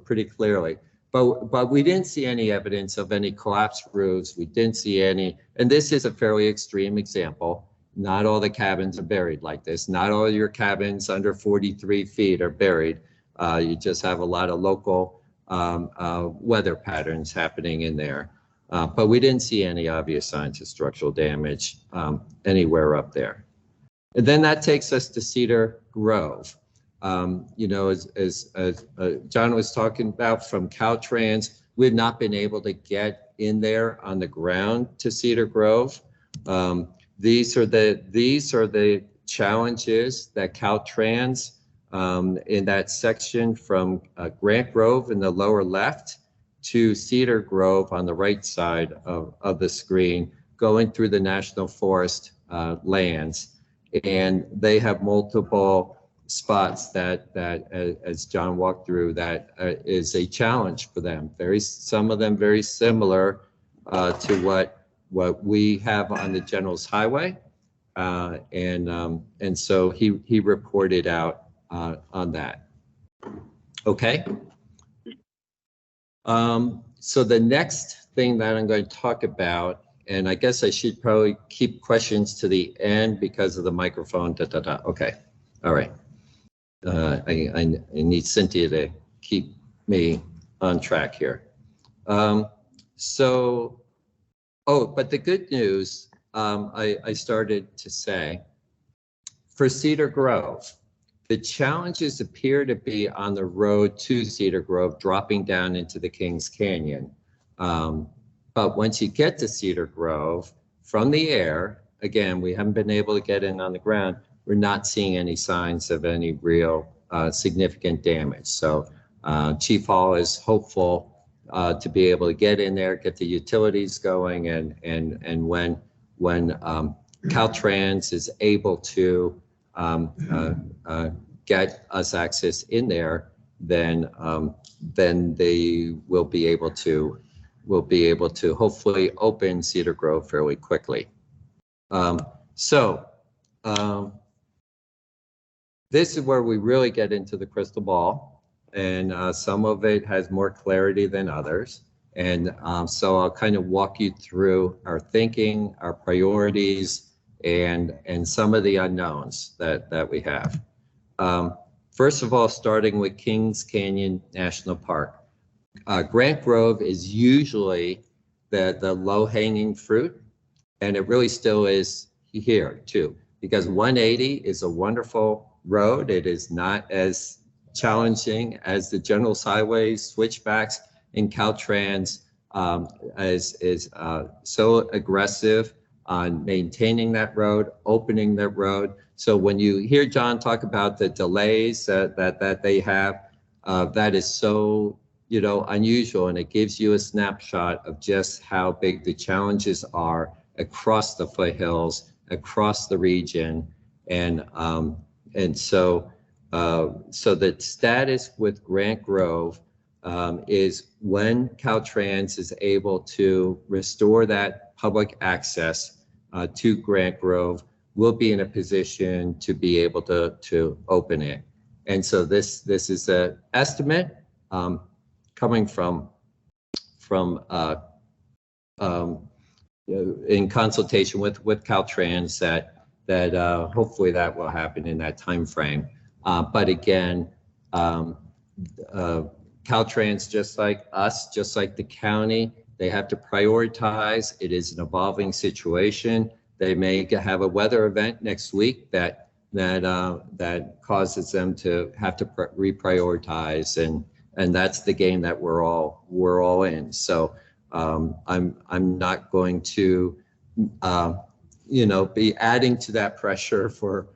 pretty clearly. But we didn't see any evidence of any collapsed roofs. We didn't see any, and this is a fairly extreme example. Not all the cabins are buried like this. Not all your cabins under 43 feet are buried. You just have a lot of local weather patterns happening in there. But we didn't see any obvious signs of structural damage anywhere up there. And then that takes us to Cedar Grove. As John was talking about from CalTrans, we've not been able to get in there on the ground to Cedar Grove. These are the challenges that CalTrans in that section from Grant Grove in the lower left to Cedar Grove on the right side of the screen, going through the National Forest lands. And they have multiple spots that as John walked through, that is a challenge for them. Some of them very similar to what we have on the General's Highway. And so he reported out on that. Okay. So the next thing that I'm going to talk about, and I guess I should probably keep questions to the end because of the microphone. Okay. All right. I need Cynthia to keep me on track here. But the good news, I started to say, for Cedar Grove, the challenges appear to be on the road to Cedar Grove, dropping down into the Kings Canyon. But once you get to Cedar Grove, from the air, again, we haven't been able to get in on the ground, we're not seeing any signs of any real significant damage. So Chief Hall is hopeful to be able to get in there, get the utilities going, and when CalTrans is able to get us access in there, then they will be able to hopefully open Cedar Grove fairly quickly. This is where we really get into the crystal ball, and some of it has more clarity than others. And so I'll kind of walk you through our thinking, our priorities, and some of the unknowns that we have. First of all, starting with Kings Canyon National Park. Grant Grove is usually the low-hanging fruit, and it really still is here too, because 180 is a wonderful road. It is not as challenging as the General's Highway switchbacks, and CalTrans is so aggressive on maintaining that road, opening that road. So when you hear John talk about the delays that they have, that is so unusual, and it gives you a snapshot of just how big the challenges are across the foothills, across the region, and so the status with Grant Grove is when CalTrans is able to restore that public access to Grant Grove, we'll be in a position to be able to open it. And so this is an estimate coming from in consultation with CalTrans that hopefully that will happen in that time frame. But again, CalTrans, just like us, just like the county, they have to prioritize. It is an evolving situation. They may have a weather event next week that causes them to have to reprioritize, and that's the game that we're all in. So I'm not going to be adding to that pressure to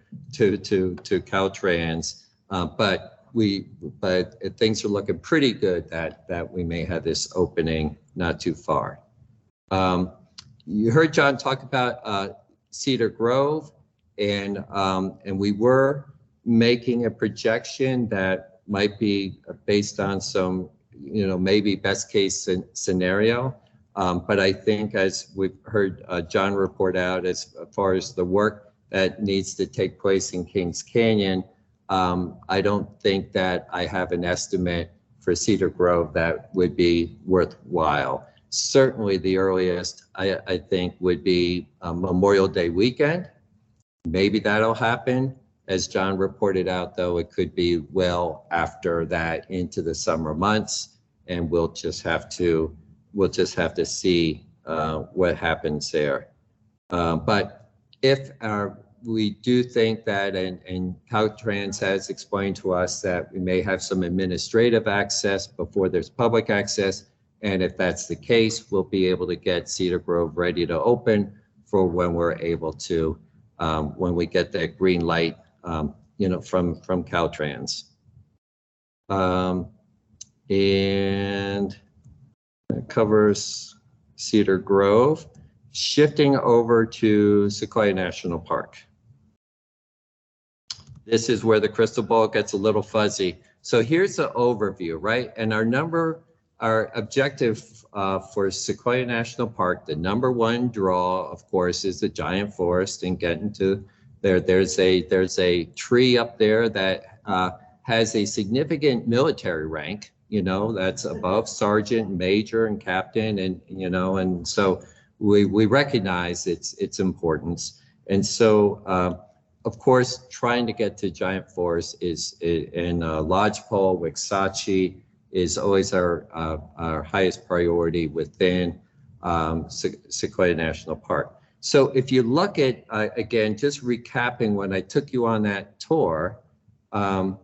CalTrans, but things are looking pretty good that we may have this opening not too far. You heard John talk about Cedar Grove, and we were making a projection that might be based on some, maybe best case scenario. But I think, as we've heard John report out, as far as the work that needs to take place in Kings Canyon, I don't think that I have an estimate for Cedar Grove that would be worthwhile. Certainly the earliest I think would be Memorial Day weekend. Maybe that'll happen. As John reported out, though, it could be well after that into the summer months, and we'll just have to see what happens there. But if we do think that, and CalTrans has explained to us that we may have some administrative access before there's public access, and if that's the case, we'll be able to get Cedar Grove ready to open for when we're able to, when we get that green light from CalTrans. And that covers Cedar Grove. Shifting over to Sequoia National Park. This is where the crystal ball gets a little fuzzy. So here's the overview, right? And our objective for Sequoia National Park, the #1 draw, of course, is the giant forest and getting to there. There's a tree up there that has a significant military rank, that's above sergeant, major, and captain, and and so we recognize its importance. And so, of course, trying to get to giant forest is in lodgepole, 𝙏𝙝𝙞𝙨 is always our highest priority within Sequoia National Park. So if you look at, again, just recapping when I took you on that tour, one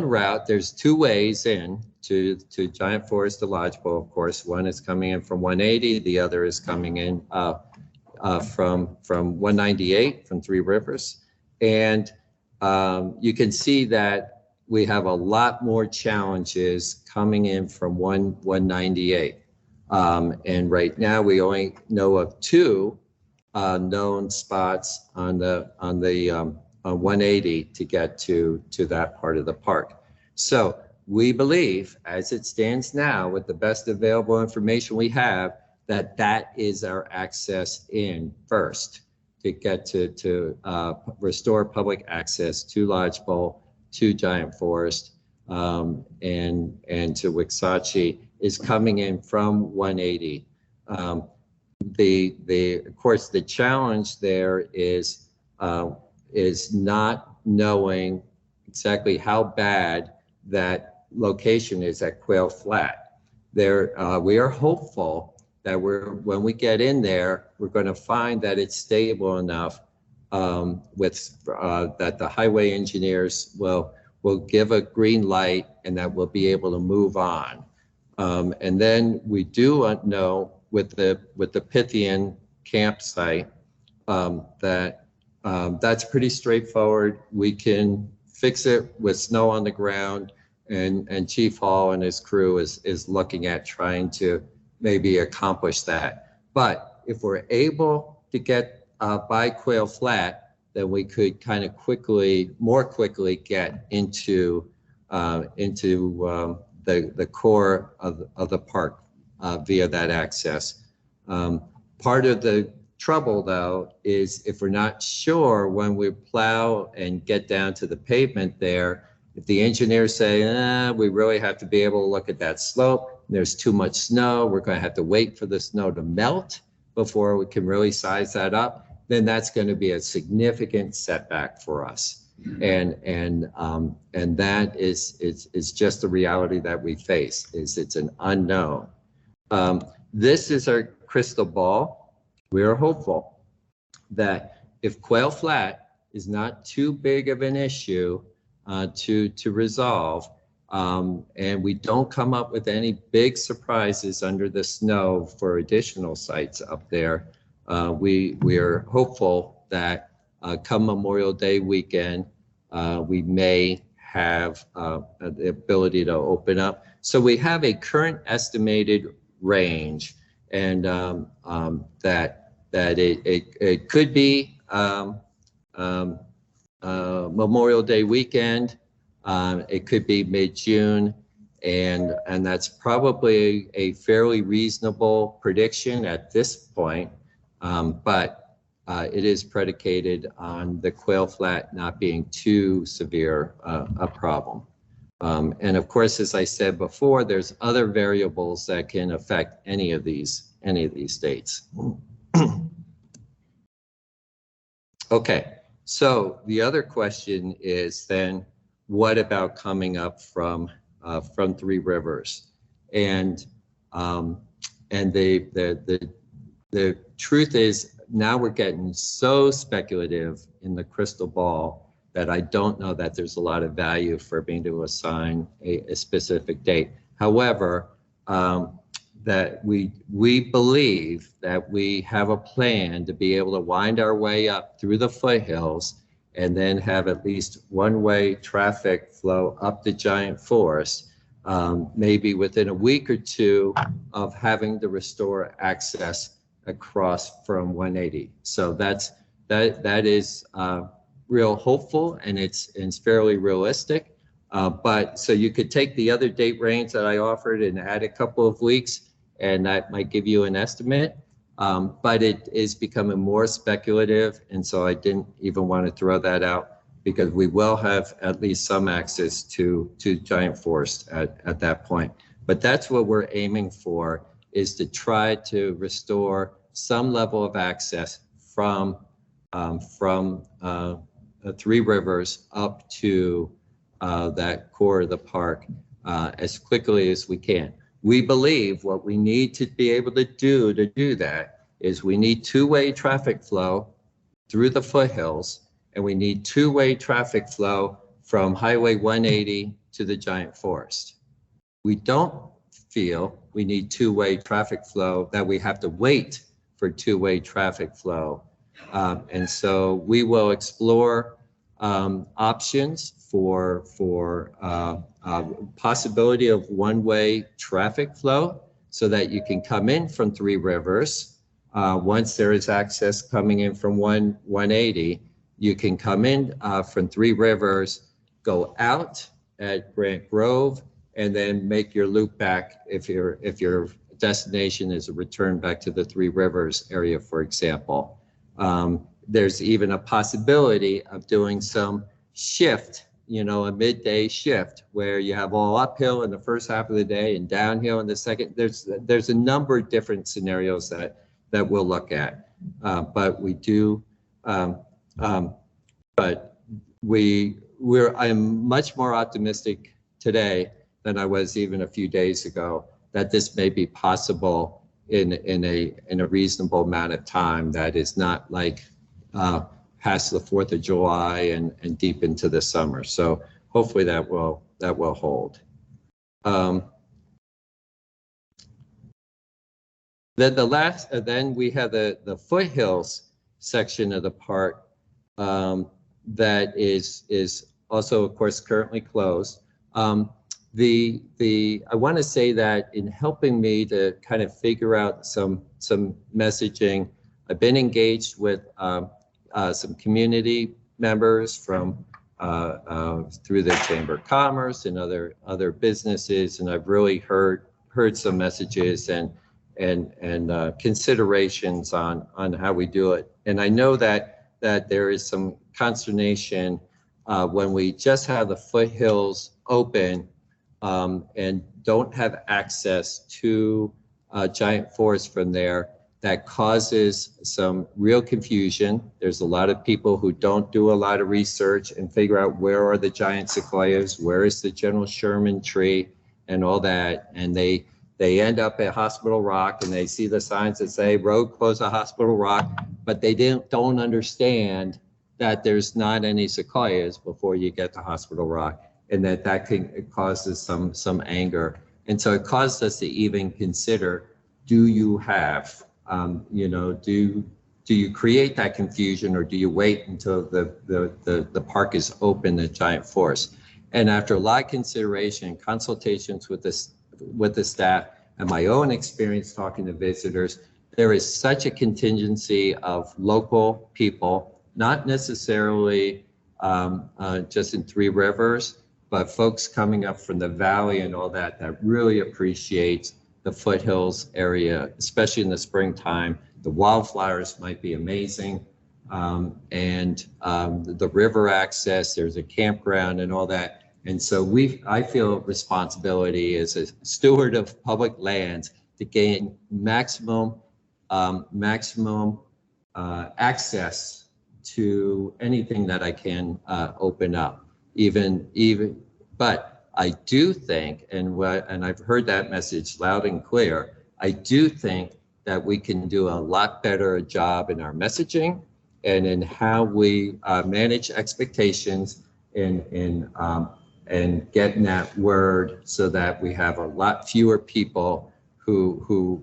route, there's 2 ways in to giant forest to lodgepole, of course. One is coming in from 180, the other is coming in from 198 from Three Rivers. And you can see that we have a lot more challenges coming in from 198. And right now we only know of 2 known spots on 180 to get to that part of the park. So we believe, as it stands now, with the best available information we have, that is our access in first to get to restore public access to lodgepole, to giant forest, and to 𝙏𝙗𝙀 is coming in from 180. Of course, the challenge there is not knowing exactly how bad that location is at Quail Flat. We are hopeful that when we get in there, we're going to find that it's stable enough that the highway engineers will give a green light and that we'll be able to move on. And then we do know with the Pythian campsite that's pretty straightforward. We can fix it with snow on the ground, and Chief Hall and his crew is looking at trying to maybe accomplish that. But if we're able to get by Quail Flat, then we could kind of more quickly get into the core of the park via that access. Part of the trouble, though, is if we're not sure when we plow and get down to the pavement there, if the engineers say, we really have to be able to look at that slope, there's too much snow, we're going to have to wait for the snow to melt before we can really size that up, then that's going to be a significant setback for us. And that is just the reality that we face, it's an unknown. This is our crystal ball. We are hopeful that if Quail Flat is not too big of an issue to resolve, and we don't come up with any big surprises under the snow for additional sites up there, we are hopeful that come Memorial Day weekend, we may have the ability to open up. So we have a current estimated range, and that it could be Memorial Day weekend, it could be mid-June, and that's probably a fairly reasonable prediction at this point, but it is predicated on the Quail Flat not being too severe a problem. And of course, as I said before, there's other variables that can affect any of these dates. Okay, so the other question is then, what about coming up from Three Rivers? And the truth is, now we're getting so speculative in the crystal ball that I don't know that there's a lot of value for being able to assign a specific date. However, that we believe that we have a plan to be able to wind our way up through the foothills and then have at least one-way traffic flow up the giant forest, maybe within a week or two of having to restore access across from 180. So that is real hopeful, and it's fairly realistic. But so you could take the other date range that I offered and add a couple of weeks, and that might give you an estimate. But it is becoming more speculative, and so I didn't even want to throw that out, because we will have at least some access to giant forest at that point. But that's what we're aiming for, is to try to restore some level of access from Three Rivers up to that core of the park as quickly as we can. We believe what we need to be able to do that is we need two-way traffic flow through the foothills, and we need two-way traffic flow from Highway 180 to the giant forest. We don't feel we need two-way traffic flow, that we have to wait for two-way traffic flow. And so we will explore options for possibility of one-way traffic flow, so that you can come in from Three Rivers. Once there is access coming in from 180, you can come in from Three Rivers, go out at Grant Grove, and then make your loop back if your destination is a return back to the Three Rivers area, for example. There's even a possibility of doing some shift, a midday shift, where you have all uphill in the first half of the day and downhill in the second. There's a number of different scenarios that we'll look at, but we do. But I'm much more optimistic today than I was even a few days ago, that this may be possible in a reasonable amount of time, that is not like past the 4th of July and deep into the summer. So hopefully that will hold. Then we have the foothills section of the park that is also, of course, currently closed. I want to say that in helping me to kind of figure out some messaging, I've been engaged with some community members from through the Chamber of Commerce and other businesses, and I've really heard some messages and considerations on how we do it. And I know that there is some consternation when we just have the foothills open and don't have access to giant forest from there. That causes some real confusion. There's a lot of people who don't do a lot of research and figure out where are the giant sequoias, where is the General Sherman tree, and all that. And they end up at Hospital Rock, and they see the signs that say road closed at Hospital Rock, but they don't understand that there's not any sequoias before you get to Hospital Rock, and that it causes some anger. And so it caused us to even consider, do you have do you create that confusion, or do you wait until the park is open, the giant forest? And after a lot of consideration and consultations with the staff and my own experience talking to visitors, there is such a contingency of local people, not necessarily just in Three Rivers, but folks coming up from the valley and all that really appreciates the foothills area, especially in the springtime. The wildflowers might be amazing, and the river access, there's a campground and all that. And so I feel responsibility as a steward of public lands to gain maximum access to anything that I can open up, but I do think, and I've heard that message loud and clear, I do think that we can do a lot better job in our messaging and in how we manage expectations and getting that word, so that we have a lot fewer people who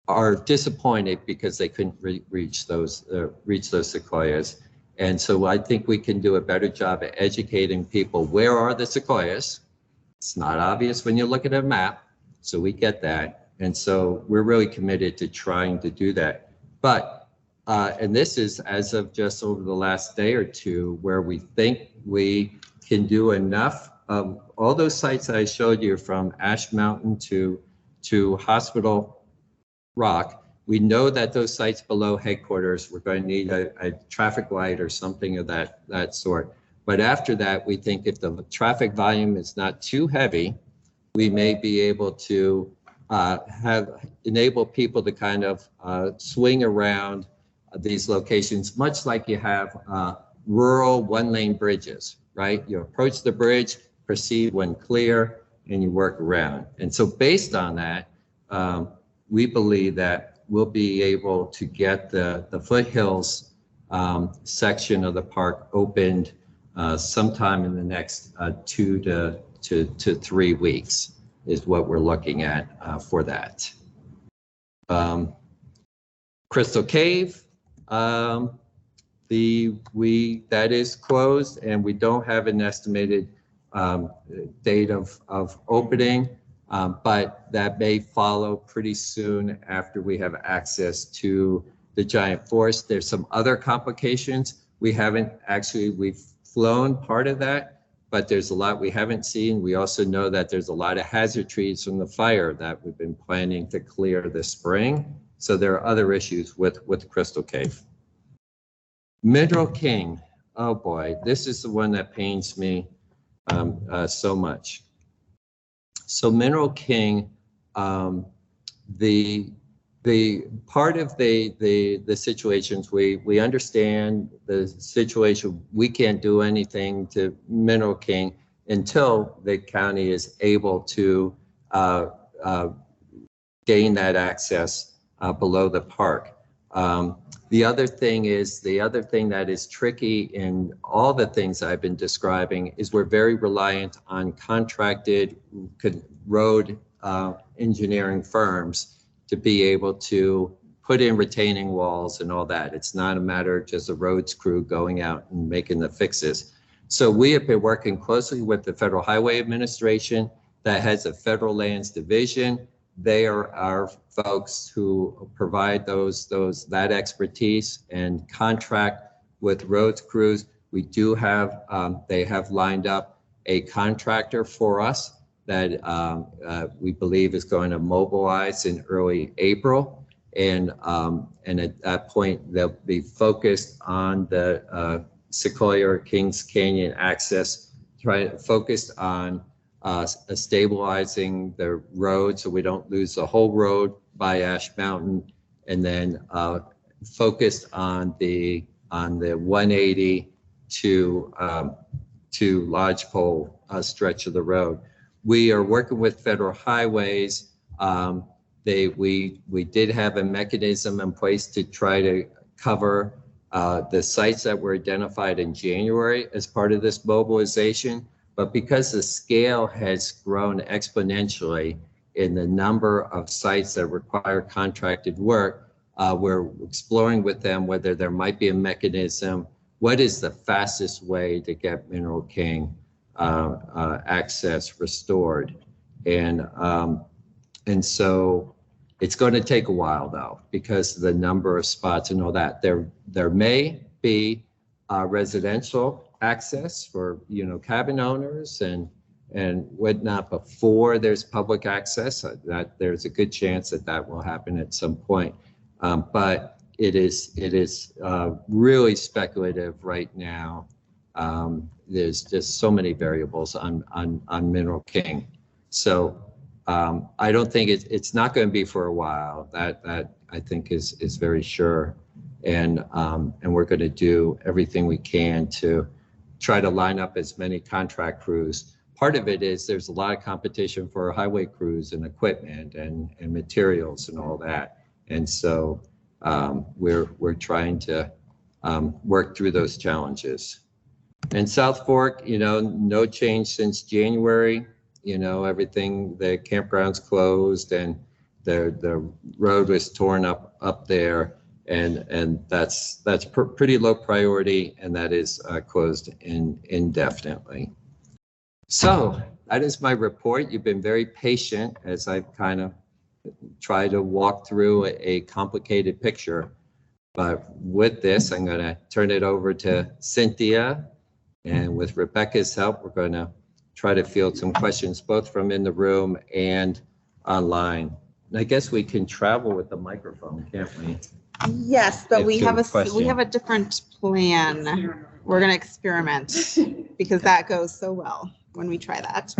are disappointed because they couldn't reach those sequoias. And so I think we can do a better job at educating people. Where are the sequoias? It's not obvious when you look at a map, so we get that. And so we're really committed to trying to do that. But, and this is as of just over the last day or two, where we think we can do enough. All those sites I showed you, from Ash Mountain to Hospital Rock, we know that those sites below headquarters, we're going to need a traffic light or something of that sort. But after that, we think if the traffic volume is not too heavy, we may be able to enable people to kind of swing around these locations, much like you have rural one-lane bridges, right? You approach the bridge, proceed when clear, and you work around. And so based on that, we believe that we'll be able to get the foothills section of the park opened sometime in the next 2 to 3 weeks is what we're looking at for that. Crystal Cave, that is closed, and we don't have an estimated date of opening, but that may follow pretty soon after we have access to the giant forest. There's some other complications. We've flown part of that, but there's a lot we haven't seen. We also know that there's a lot of hazard trees from the fire that we've been planning to clear this spring. So there are other issues with Crystal Cave. Mineral King, oh boy, this is the one that pains me so much. So Mineral King, the part of the situations, we understand the situation. We can't do anything to Mineral King until the county is able to gain that access below the park. The other thing that is tricky in all the things I've been describing is we're very reliant on contracted road engineering firms to be able to put in retaining walls and all that. It's not a matter of just a roads crew going out and making the fixes. So we have been working closely with the Federal Highway Administration that has a Federal Lands Division. They are our folks who provide that expertise and contract with roads crews. We do have, they have lined up a contractor for us that we believe is going to mobilize in early April. And at that point, they'll be focused on the Sequoia or Kings Canyon access, focused on stabilizing the road so we don't lose the whole road by Ash Mountain, and then focused on the 180 to Lodgepole stretch of the road. We are working with Federal Highways. We did have a mechanism in place to try to cover the sites that were identified in January as part of this mobilization. But because the scale has grown exponentially in the number of sites that require contracted work, we're exploring with them whether there might be a mechanism. What is the fastest way to get Mineral King access restored? And so it's going to take a while though, because of the number of spots and all that. There may be residential access for cabin owners and whatnot before there's public access. That there's a good chance that will happen at some point, but it is really speculative right now. There's just so many variables on Mineral King, so I don't think it's not going to be for a while. That I think is very sure, and we're going to do everything we can to try to line up as many contract crews. Part of it is there's a lot of competition for highway crews and equipment and materials and all that. And so we're trying to work through those challenges. And South Fork, no change since January. Everything, the campground's closed, and the road was torn up there, and that's pretty low priority, and that is closed indefinitely. So that is my report. You've been very patient as I've kind of tried to walk through a complicated picture. But with this, I'm going to turn it over to Cynthia, and with Rebecca's help, we're going to try to field some questions both from in the room and online. And I guess we can travel with the microphone, can't we? Yes, but If we have good we have a different plan. We're going to experiment because that goes so well when we try that.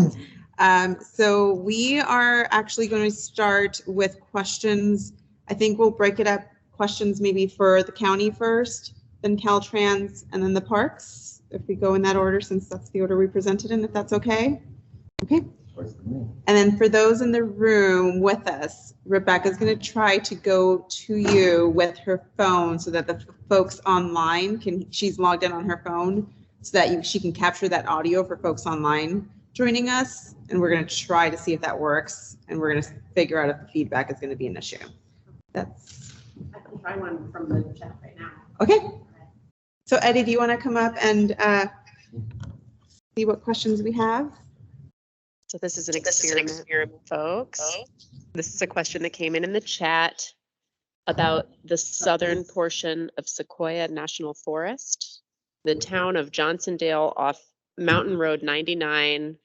So we are actually going to start with questions. I think we'll break it up, questions maybe for the county first, then CalTrans, and then the parks, if we go in that order, since that's the order we presented in, if that's okay. Okay. And then for those in the room with us, Rebecca's going to try to go to you with her phone so that the folks online she's logged in on her phone, so that she can capture that audio for folks online joining us. And we're going to try to see if that works. And we're going to figure out if the feedback is going to be an issue. I can try one from the chat right now. Okay. So Eddie, do you want to come up and see what questions we have? So this is an experiment, folks. This is a question that came in the chat about the southern portion of Sequoia National Forest. The town of Johnsondale off Mountain Road 99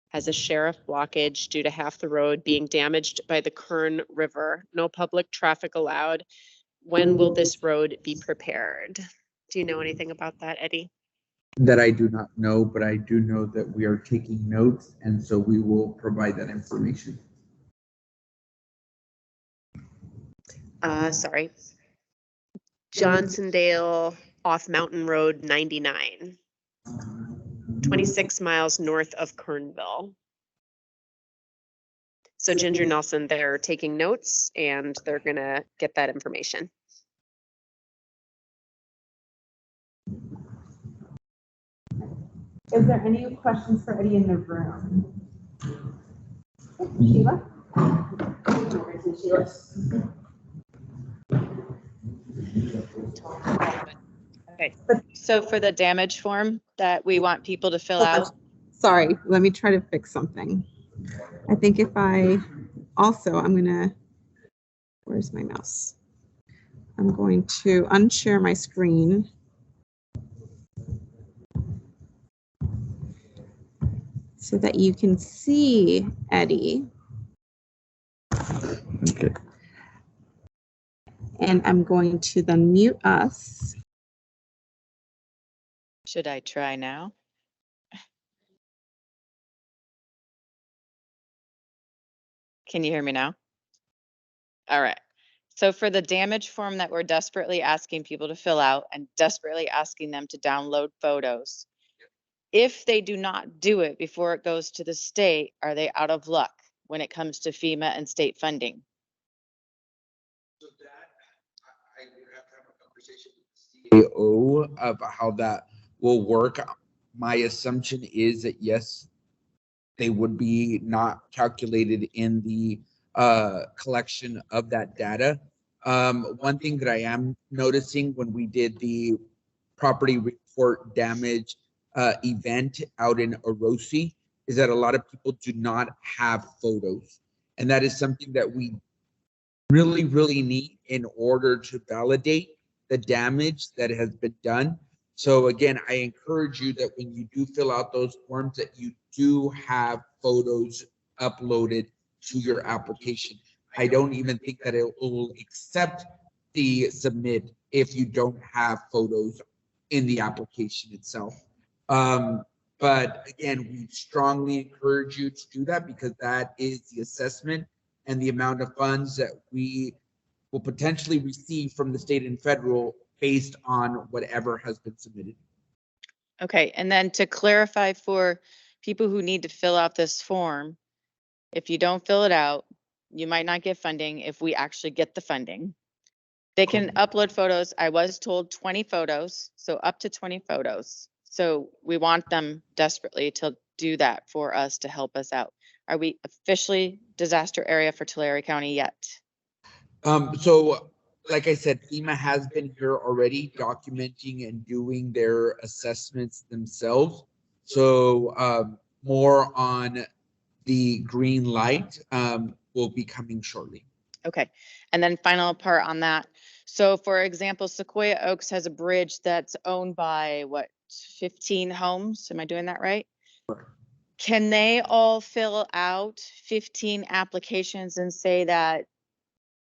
has a sheriff blockage due to half the road being damaged by the Kern River. No public traffic allowed. When will this road be prepared? Do you know anything about that, Eddie? That I do not know, but I do know that we are taking notes, and so we will provide that information. Sorry. Johnsondale off Mountain Road 99, 26 miles north of Kernville. So Ginger Nelson, they're taking notes and they're gonna get that information. Is there any questions for Eddie in the room? Sheila? Okay, so for the damage form that we want people to fill out. Sorry, let me try to fix something. I think if I'm gonna, where's my mouse? I'm going to unshare my screen. So that you can see Eddie. Okay. And I'm going to then mute us. Should I try now? Can you hear me now? All right. So for the damage form that we're desperately asking people to fill out and desperately asking them to download photos, if they do not do it before it goes to the state, are they out of luck when it comes to FEMA and state funding? So that I would have to have a conversation with the CEO about how that will work. My assumption is that yes, they would be not calculated in the collection of that data. One thing that I am noticing when we did the property report damage event out in Orosi is that a lot of people do not have photos. And that is something that we really, really need in order to validate the damage that has been done. So again, I encourage you that when you do fill out those forms that you do have photos uploaded to your application. I don't even think that it will accept the submit if you don't have photos in the application itself. But again, we strongly encourage you to do that because that is the assessment and the amount of funds that we will potentially receive from the state and federal based on whatever has been submitted. Okay, and then to clarify for people who need to fill out this form, if you don't fill it out, you might not get funding if we actually get the funding. They can upload photos. I was told 20 photos, so up to 20 photos. So we want them desperately to do that for us to help us out? Are we officially disaster area for Tulare County yet? So like I said, FEMA has been here already documenting and doing their assessments themselves. So more on the green light will be coming shortly. Okay. And then final part on that. So for example, Sequoia Oaks has a bridge that's owned by what, 15 homes? Am I doing that right? Sure. Can they all fill out 15 applications and say that,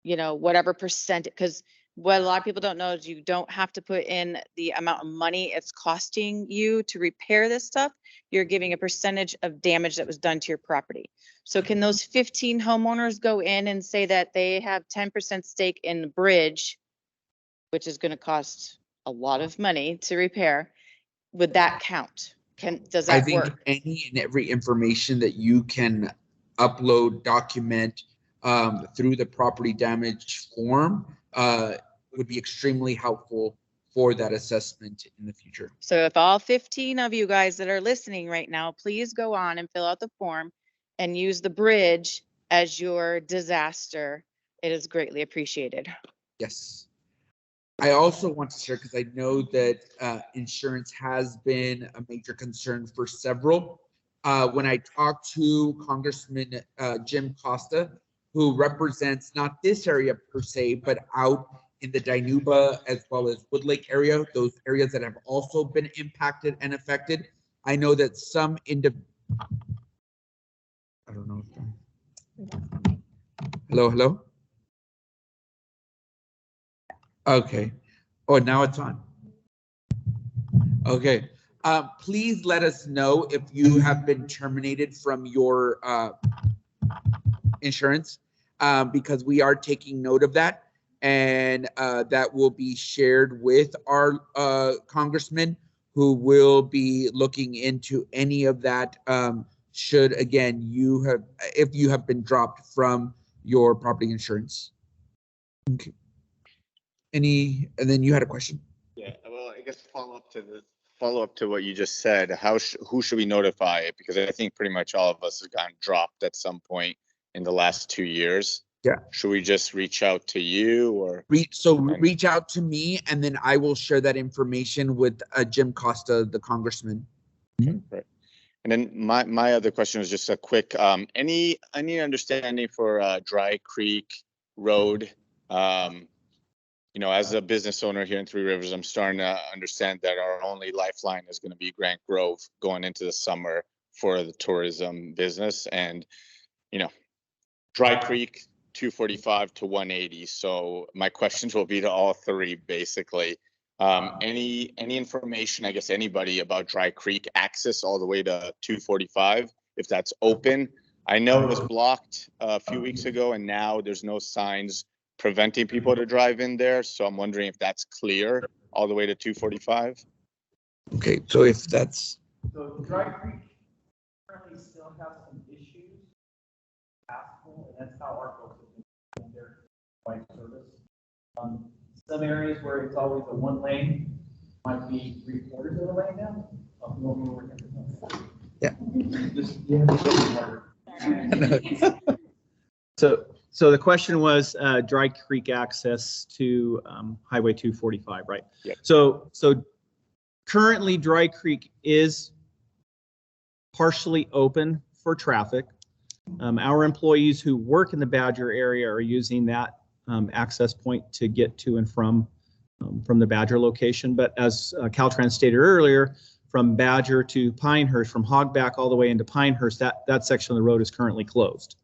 you know, whatever percent, because what a lot of people don't know is you don't have to put in the amount of money it's costing you to repair this stuff. You're giving a percentage of damage that was done to your property. So can those 15 homeowners go in and say that they have 10% stake in the bridge, which is going to cost a lot of money to repair? Would that count? Does that I think work? any and every information that you can upload, document through the property damage form would be extremely helpful for that assessment in the future. So if all 15 of you guys that are listening right now, please go on and fill out the form and use the bridge as your disaster. It is greatly appreciated. Yes. I also want to share, because I know that insurance has been a major concern for several. When I talked to Congressman Jim Costa, who represents not this area per se, but out in the 𝙬𝙤𝙤𝙤 as well as Woodlake area, those areas that have also been impacted and affected. I know that some I don't know. Hello? Okay. Oh, now it's on. Okay. Please let us know if you have been terminated from your insurance, because we are taking note of that, and that will be shared with our congressman, who will be looking into any of that. Should, again, if you have been dropped from your property insurance. Okay. And then you had a question. Yeah, well, I guess follow up to what you just said. Who should we notify? Because I think pretty much all of us have gotten dropped at some point in the last 2 years. Yeah. Should we just reach out to you, or reach out to me, and then I will share that information with Jim Costa, the congressman. Right. And then my other question was just a quick, any understanding for Dry Creek Road? You know, as a business owner here in Three Rivers, I'm starting to understand that our only lifeline is going to be Grant Grove going into the summer for the tourism business. And, you know, Dry Creek, 245 to 180. So my questions will be to all three, basically. Any information, I guess, anybody about Dry Creek access all the way to 245, if that's open? I know it was blocked a few weeks ago, and now there's no signs preventing people to drive in there. So I'm wondering if that's clear all the way to 245. Okay, so if that's. So Dry Creek currently still has some issues. And that's how our folks have been their bike service. Some areas where it's always a one lane might be 3/4 of the lane now. Yeah. So the question was Dry Creek access to Highway 245, right? Yeah. So currently Dry Creek is partially open for traffic. Our employees who work in the Badger area are using that access point to get to and from the Badger location. But as CalTrans stated earlier, from Badger to Pinehurst, from Hogback all the way into Pinehurst, that section of the road is currently closed.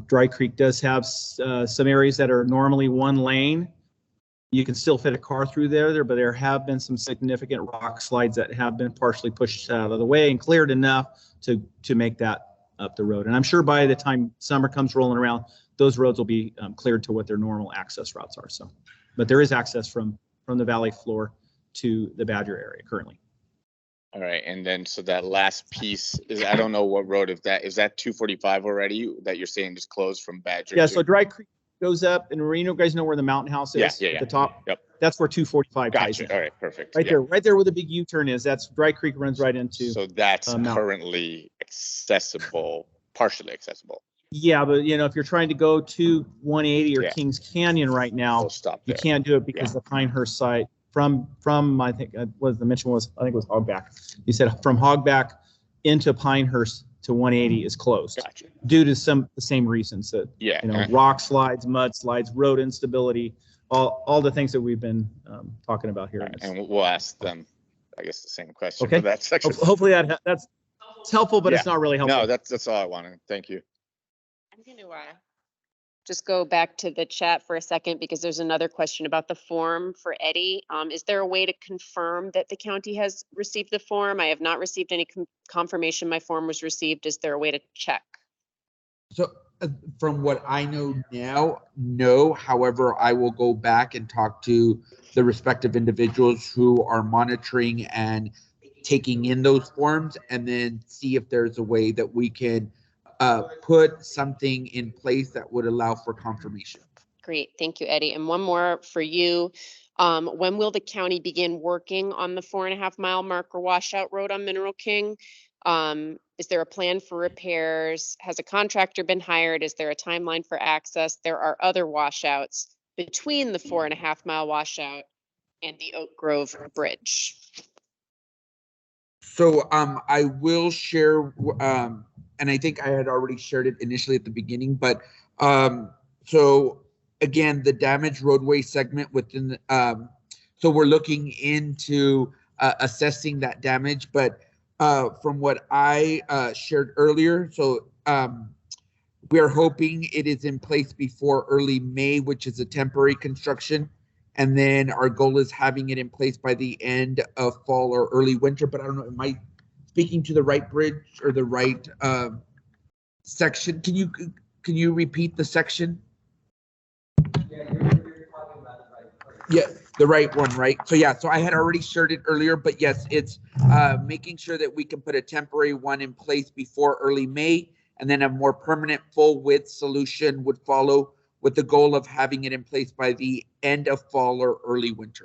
Dry Creek does have some areas that are normally one lane. You can still fit a car through there, but there have been some significant rock slides that have been partially pushed out of the way and cleared enough to make that up the road. And I'm sure by the time summer comes rolling around, those roads will be cleared to what their normal access routes are. So, but there is access from the valley floor to the Badger area currently. All right, and then so that last piece is, I don't know what road is that 245 already that you're saying is closed from Badger? Yeah, so Dry Creek goes up, and you guys know where the Mountain House is? Yeah. At the top? Yep. that's where 245 ties in. Gotcha. All right, perfect. Right Yeah. there, right there where the big U-turn is. That's Dry Creek runs right into. So that's Mountain. currently accessible, partially accessible. Yeah, but you know, if you're trying to go to 180 or Yeah. Kings Canyon right now, We'll stop you there. can't do it because the Pinehurst site from I think was the mention was I think it was Hogback. You said from Hogback into Pinehurst to 180 is closed. Gotcha. Due to the same reasons that Yeah. you know, rock slides, mud slides, road instability, all the things that we've been talking about here. And we'll ask them, I guess, the same question Okay. for that section. Hopefully that's helpful, but Yeah. it's not really helpful. No, that's all I wanted. Thank you. I'm going to just go back to the chat for a second because there's another question about the form for Eddie. Is there a way to confirm that the county has received the form? I have not received any confirmation my form was received. Is there a way to check? So from what I know now, no. However, I will go back and talk to the respective individuals who are monitoring and taking in those forms and then see if there's a way that we can put something in place that would allow for confirmation. Great, thank you, Eddie. And one more for you. When will the county begin working on the 4.5 mile marker washout road on Mineral King? Is there a plan for repairs? Has a contractor been hired? Is there a timeline for access? There are other washouts between the 4.5 mile washout and the Oak Grove Bridge. So I will share, and I think I had already shared it initially at the beginning, but so again, the damaged roadway segment within, so we're looking into assessing that damage, but from what I shared earlier, so we are hoping it is in place before early May, which is a temporary construction. And then our goal is having it in place by the end of fall or early winter. But I don't know, am I speaking to the right bridge or the right section? Can you repeat the section? Yeah, you're talking about the right place. Yeah, the right one, right? So yeah, so I had already shared it earlier, but yes, it's making sure that we can put a temporary one in place before early May, and then a more permanent full width solution would follow, with the goal of having it in place by the end of fall or early winter.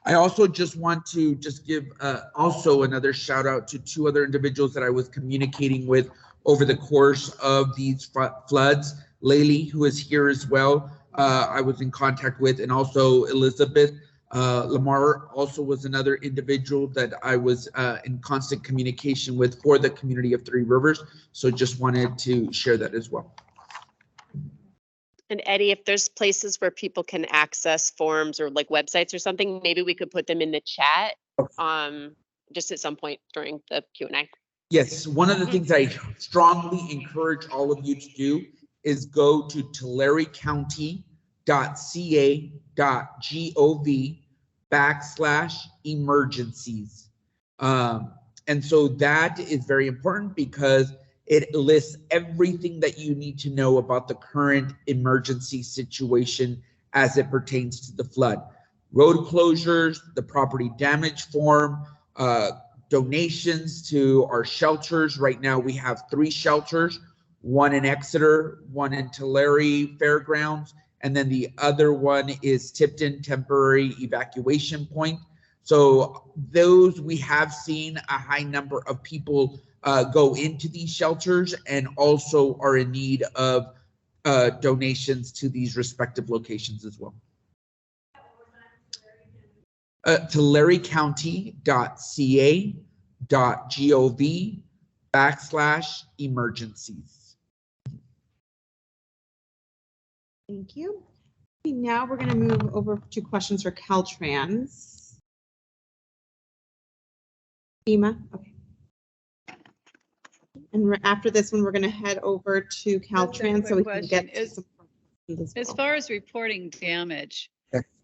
I also just want to give also another shout out to two other individuals that I was communicating with over the course of these floods. Laylee, who is here as well, I was in contact with, and also Elizabeth. Lamar also was another individual that I was in constant communication with for the community of Three Rivers. So just wanted to share that as well. And Eddie, if there's places where people can access forms or like websites or something, maybe we could put them in the chat just at some point during the Q&A. Yes, one of the things I strongly encourage all of you to do is go to tularecounty.ca.gov/emergencies. And so that is very important because it lists everything that you need to know about the current emergency situation as it pertains to the flood. Road closures, the property damage form, donations to our shelters. Right now we have 3 shelters, one in Exeter, one in Tulare Fairgrounds, and then the other one is Tipton Temporary Evacuation Point. So those, we have seen a high number of people go into these shelters and also are in need of donations to these respective locations as well. tularecounty.ca.gov/emergencies. Thank you. Now we're going to move over to questions for CalTrans. FEMA, okay. And after this one, we're going to head over to CalTrans so we can get to some questions as well. As far as reporting damage,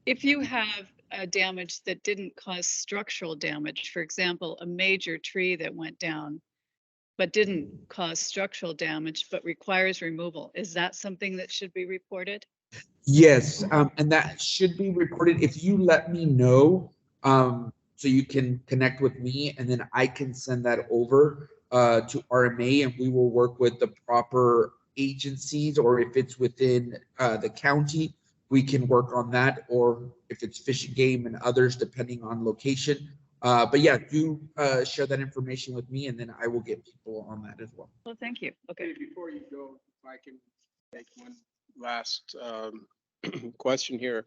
if you have a damage that didn't cause structural damage, for example, a major tree that went down but didn't cause structural damage but requires removal, is that something that should be reported? Yes, and that should be reported if you let me know, so you can connect with me and then I can send that over to RMA, and we will work with the proper agencies, or if it's within the county, we can work on that, or if it's Fish and Game and others, depending on location. But yeah, do share that information with me, and then I will get people on that as well. Well, thank you. Okay. Before you go, if I can make one last question here.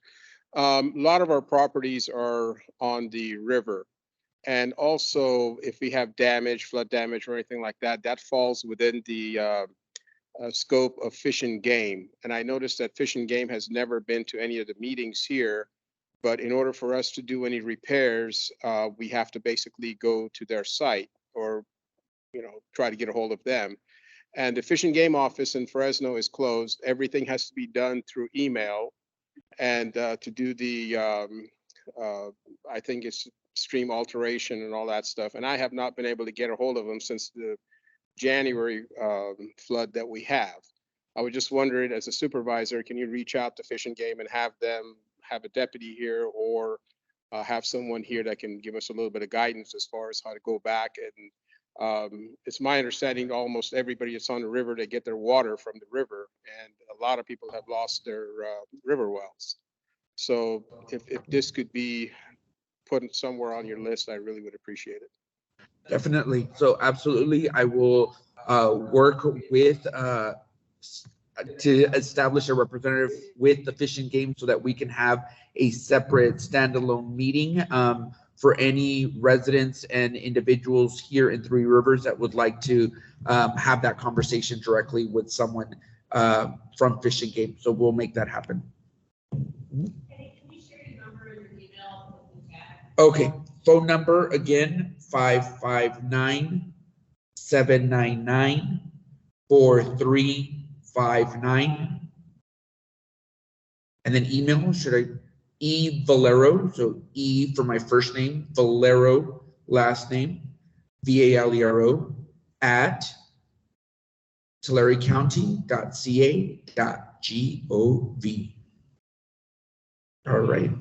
A lot of our properties are on the river. And also, if we have damage, flood damage or anything like that, that falls within the scope of Fish and Game. And I noticed that Fish and Game has never been to any of the meetings here. But in order for us to do any repairs, we have to basically go to their site or, try to get a hold of them. And the Fish and Game office in Fresno is closed. Everything has to be done through email. And to do the, I think it's stream alteration and all that stuff. And I have not been able to get a hold of them since the January flood that we have. I was just wondering, as a supervisor, can you reach out to Fish and Game and have them have a deputy here, or have someone here that can give us a little bit of guidance as far as how to go back? And it's my understanding almost everybody that's on the river, they get their water from the river, and a lot of people have lost their river wells. So if this could be put somewhere on your list, I really would appreciate it. Definitely. So absolutely, I will work with to establish a representative with the Fish and Game so that we can have a separate standalone meeting for any residents and individuals here in Three Rivers that would like to have that conversation directly with someone from Fish and Game. So we'll make that happen. Okay, phone number again, 559-799-4359. And then email, should I, Valero, so E for my first name, Valero, last name, VALERO, at tularecounty.ca.gov. All right.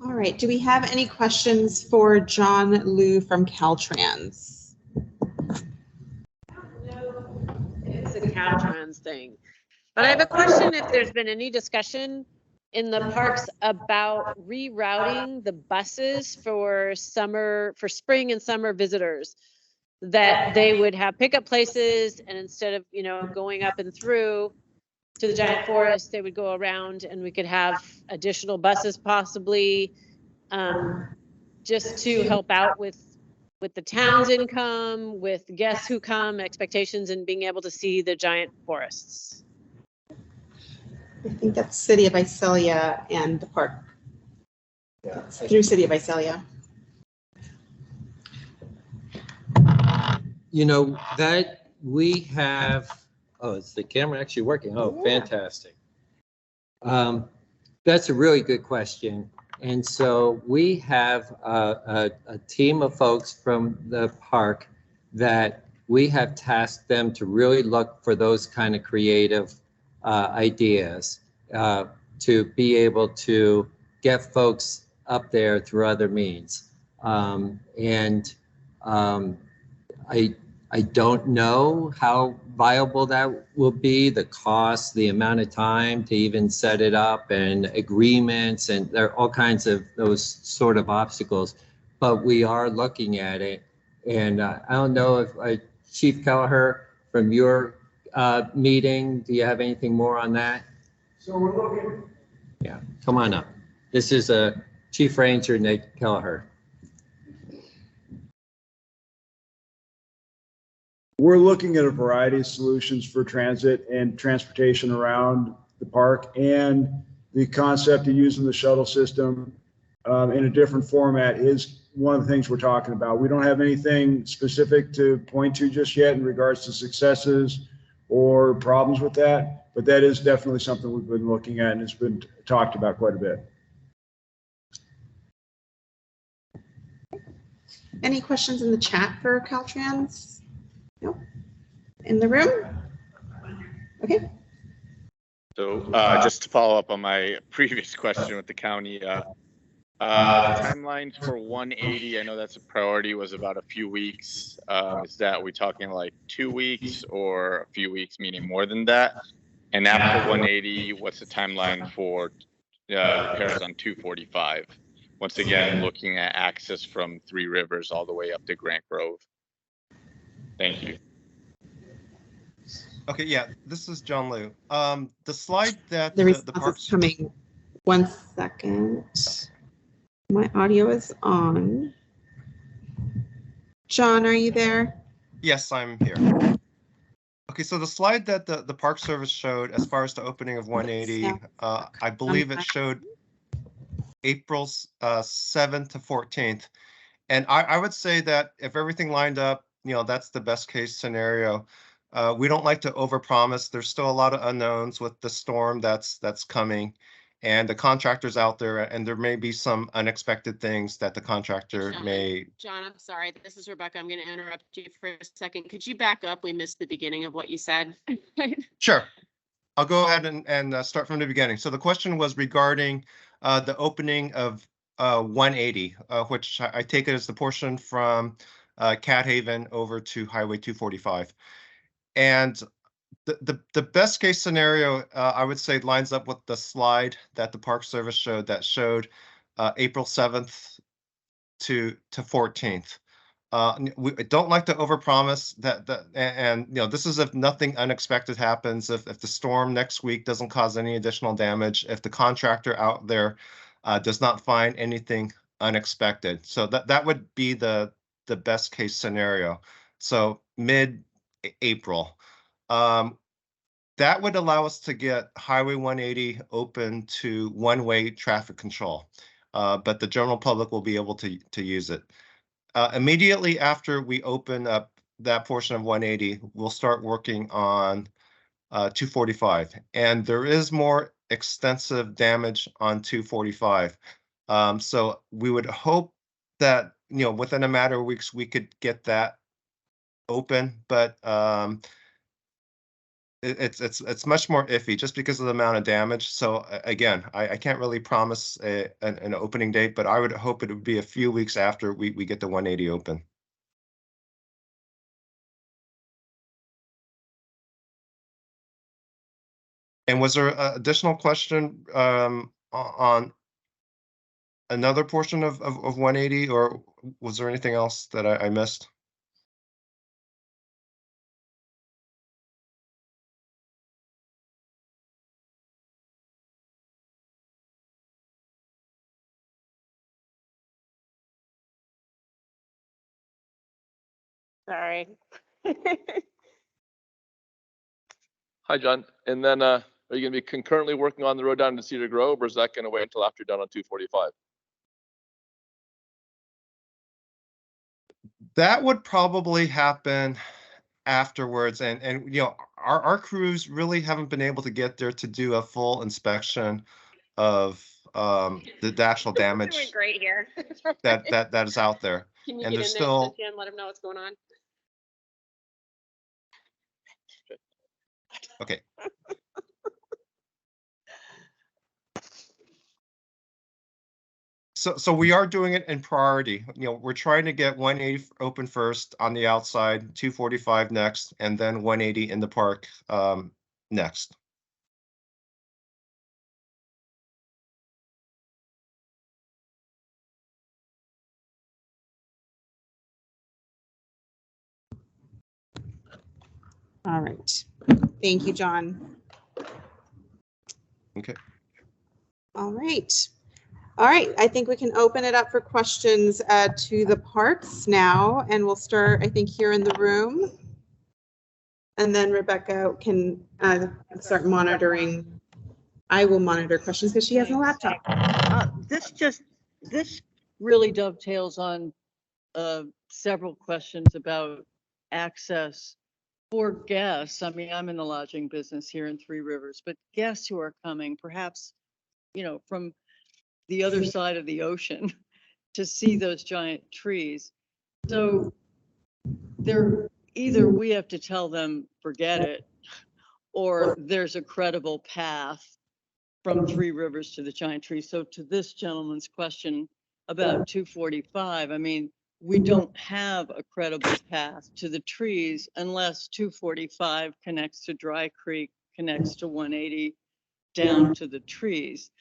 All right, do we have any questions for John Liu from CalTrans? It's a CalTrans thing. But I have a question if there's been any discussion in the parks about rerouting the buses for spring and summer visitors, that they would have pickup places, and instead of, going up and through to the giant forest, they would go around, and we could have additional buses possibly, just to help out with the town's income, with guests who come, expectations, and being able to see the giant forests. I think that's City of Visalia and the park. Yeah. Through City of Visalia. That we have. Oh, is the camera actually working? Oh, yeah. Fantastic. That's a really good question. And so we have a team of folks from the park that we have tasked them to really look for those kind of creative ideas to be able to get folks up there through other means. I don't know how viable that will be, the cost, the amount of time to even set it up, and agreements, and there are all kinds of those sort of obstacles, but we are looking at it. And I don't know if Chief Kelleher, from your meeting, do you have anything more on that? So we're looking. Yeah, come on up. This is Chief Ranger Nate Kelleher. We're looking at a variety of solutions for transit and transportation around the park, and the concept of using the shuttle system in a different format is one of the things we're talking about. We don't have anything specific to point to just yet in regards to successes or problems with that, but that is definitely something we've been looking at, and it's been talked about quite a bit. Any questions in the chat for CalTrans? No? In the room? Okay. So just to follow up on my previous question with the county, timelines for 180, I know that's a priority, was about a few weeks. Is that, are we talking like 2 weeks or a few weeks, meaning more than that? And after 180, what's the timeline for repairs on 245? Once again, looking at access from Three Rivers all the way up to Grant Grove. Thank you. Okay, yeah, this is John Liu. The slide that The the response parks. is coming. 1 second. My audio is on. John, are you there? Yes, I'm here. Okay, so the slide that the Park Service showed as far as the opening of 180, I believe it showed April 7th to 14th. And I would say that if everything lined up, that's the best case scenario. We don't like to overpromise. There's still a lot of unknowns with the storm that's coming, and the contractor's out there, and there may be some unexpected things that the contractor may. John, I'm sorry. This is Rebecca. I'm going to interrupt you for a second. Could you back up? We missed the beginning of what you said. Sure. I'll go ahead and start from the beginning. So the question was regarding the opening of 180, which I take it as the portion from Cat Haven over to Highway 245. And the best case scenario, I would say, lines up with the slide that the Park Service showed that showed April 7th to 14th. We don't like to overpromise and this is if nothing unexpected happens, if the storm next week doesn't cause any additional damage, if the contractor out there does not find anything unexpected. So that would be the best case scenario. So mid-April. That would allow us to get Highway 180 open to one-way traffic control, but the general public will be able to use it. Immediately after we open up that portion of 180, we'll start working on 245. And there is more extensive damage on 245. So we would hope that, within a matter of weeks, we could get that open, but it's much more iffy just because of the amount of damage. So again, I can't really promise an opening date, but I would hope it would be a few weeks after we get the 180 open. And was there an additional question on another portion of 180, or was there anything else that I missed? Sorry. Hi, John. And then are you going to be concurrently working on the road down to Cedar Grove, or is that going to wait until after you're done on 245? That would probably happen afterwards. And our crews really haven't been able to get there to do a full inspection of the actual damage Doing great here. that is out there. Can you And get there's in still there, Cynthia, and let them know what's going on? okay. So we are doing it in priority. We're trying to get 180 open first on the outside, 245 next, and then 180 in the park next. All right. Thank you, John. Okay. All right. All right. I think we can open it up for questions to the parks now, and we'll start, I think, here in the room. And then Rebecca can start monitoring. I will monitor questions because she has a laptop. This really dovetails on several questions about access for guests. I mean, I'm in the lodging business here in Three Rivers, but guests who are coming, perhaps, from the other side of the ocean to see those giant trees. So either we have to tell them, forget it, or there's a credible path from Three Rivers to the giant tree. So to this gentleman's question about 245, I mean, we don't have a credible path to the trees unless 245 connects to Dry Creek connects to 180 down to the trees.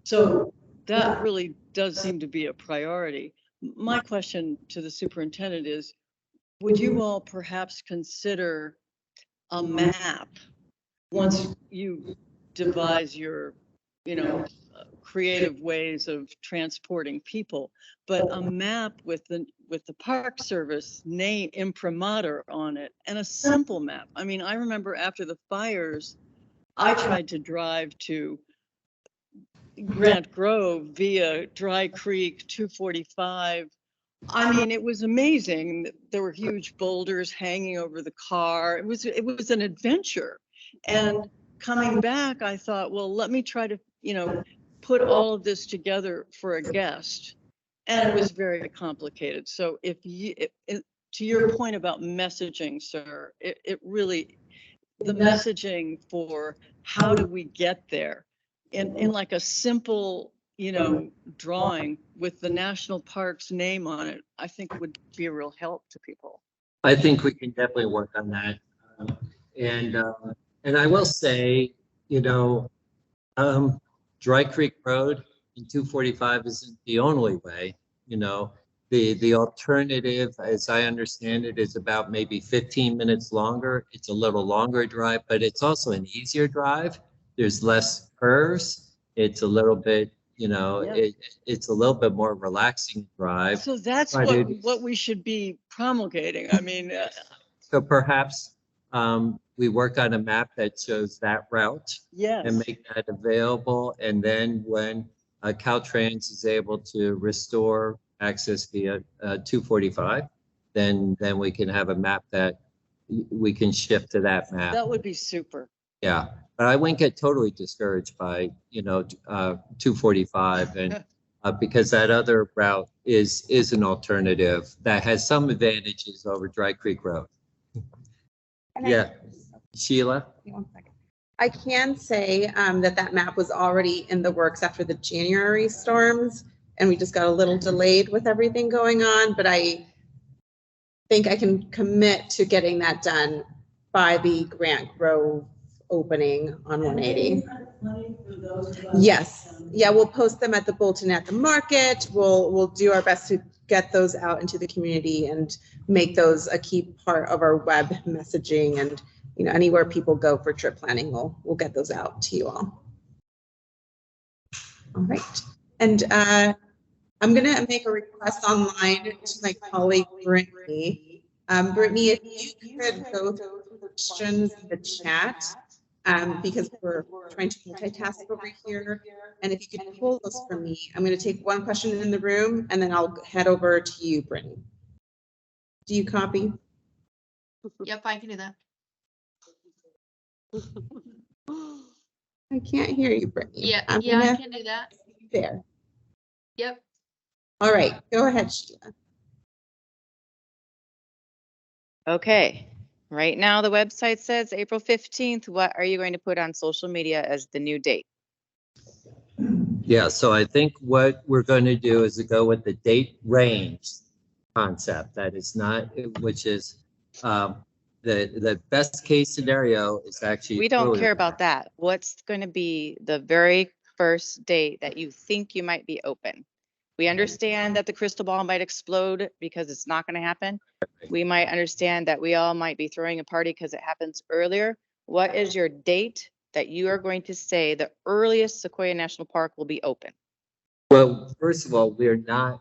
So that really does seem to be a priority. My question to the superintendent is, would you all perhaps consider a map once you devise your, creative ways of transporting people, but a map with the Park Service name imprimatur on it and a simple map? I mean, I remember after the fires, I tried to drive to Grant Grove via Dry Creek 245. I mean, it was amazing. There were huge boulders hanging over the car. It was an adventure. And coming back, I thought, well, let me try to, put all of this together for a guest. And it was very complicated. So to your point about messaging, sir, it really, the messaging for how do we get there in like a simple, drawing with the national park's name on it, I think would be a real help to people. I think we can definitely work on that. And I will say, Dry Creek Road and 245 isn't the only way. The alternative, as I understand it, is about maybe 15 minutes longer. It's a little longer drive, but it's also an easier drive. There's less curves. It's a little bit, it's a little bit more relaxing drive. So that's what we should be promulgating. I mean, so perhaps we work on a map that shows that route. Yes. And make that available. And then when CalTrans is able to restore access via 245, then we can have a map that we can shift to that map. That would be super. Yeah, but I wouldn't get totally discouraged by 245, and because that other route is an alternative that has some advantages over Dry Creek Road. Yeah, Sheila. One second. I can say that map was already in the works after the January storms, and we just got a little delayed with everything going on, but I think I can commit to getting that done by the Grant Grove opening on 180. Yes. Yeah, we'll post them at the bulletin at the market. We'll do our best to get those out into the community and make those a key part of our web messaging, and anywhere people go for trip planning, we'll get those out to you all. All right. And I'm going to make a request online to my colleague, Brittany. Brittany, if you could go through the questions in the chat, because we're trying to multitask over here. And if you could pull those for me, I'm going to take one question in the room, and then I'll head over to you, Brittany. Do you copy? Yep, I can do that. I can't hear you, Brittany. Yeah, I can do that. There. Yep. All right, go ahead, Sheila. Okay, right now the website says April 15th. What are you going to put on social media as the new date? Yeah, so I think what we're going to do is to go with the date range concept. That is not, which is the best case scenario is actually. We don't care about that. What's going to be the very first date that you think you might be open? We understand that the crystal ball might explode because it's not going to happen. We might understand that we all might be throwing a party because it happens earlier. What is your date that you are going to say the earliest Sequoia National Park will be open? Well, first of all, we're not,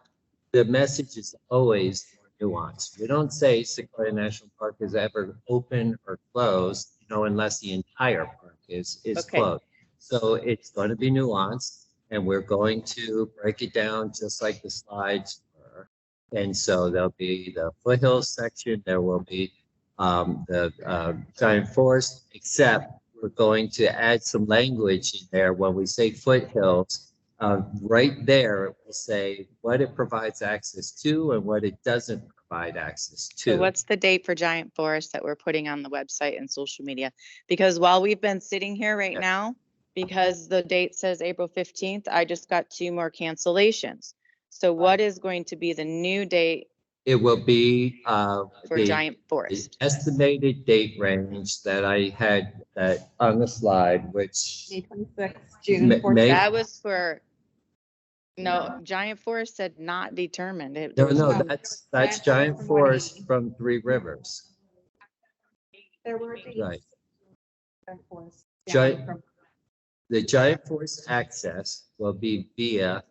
the message is always nuanced. We don't say Sequoia National Park is ever open or closed, unless the entire park is Okay. closed. So it's going to be nuanced, and we're going to break it down just like the slides were. And so there'll be the foothills section, there will be the giant forest, except we're going to add some language in there when we say foothills. Right there, it will say what it provides access to and what it doesn't provide access to. So what's the date for Giant Forest that we're putting on the website and social media? Because while we've been sitting here right now, because the date says April 15th, I just got 2 more cancellations. So what is going to be the new date It will be for the Giant Forest? estimated date range that I had on the slide, which May 26th, June 14th. That was for, no, Giant Forest said not determined. No, that's Giant Forest from Three Rivers. There were dates. Right. Giant The Giant Forest access will be via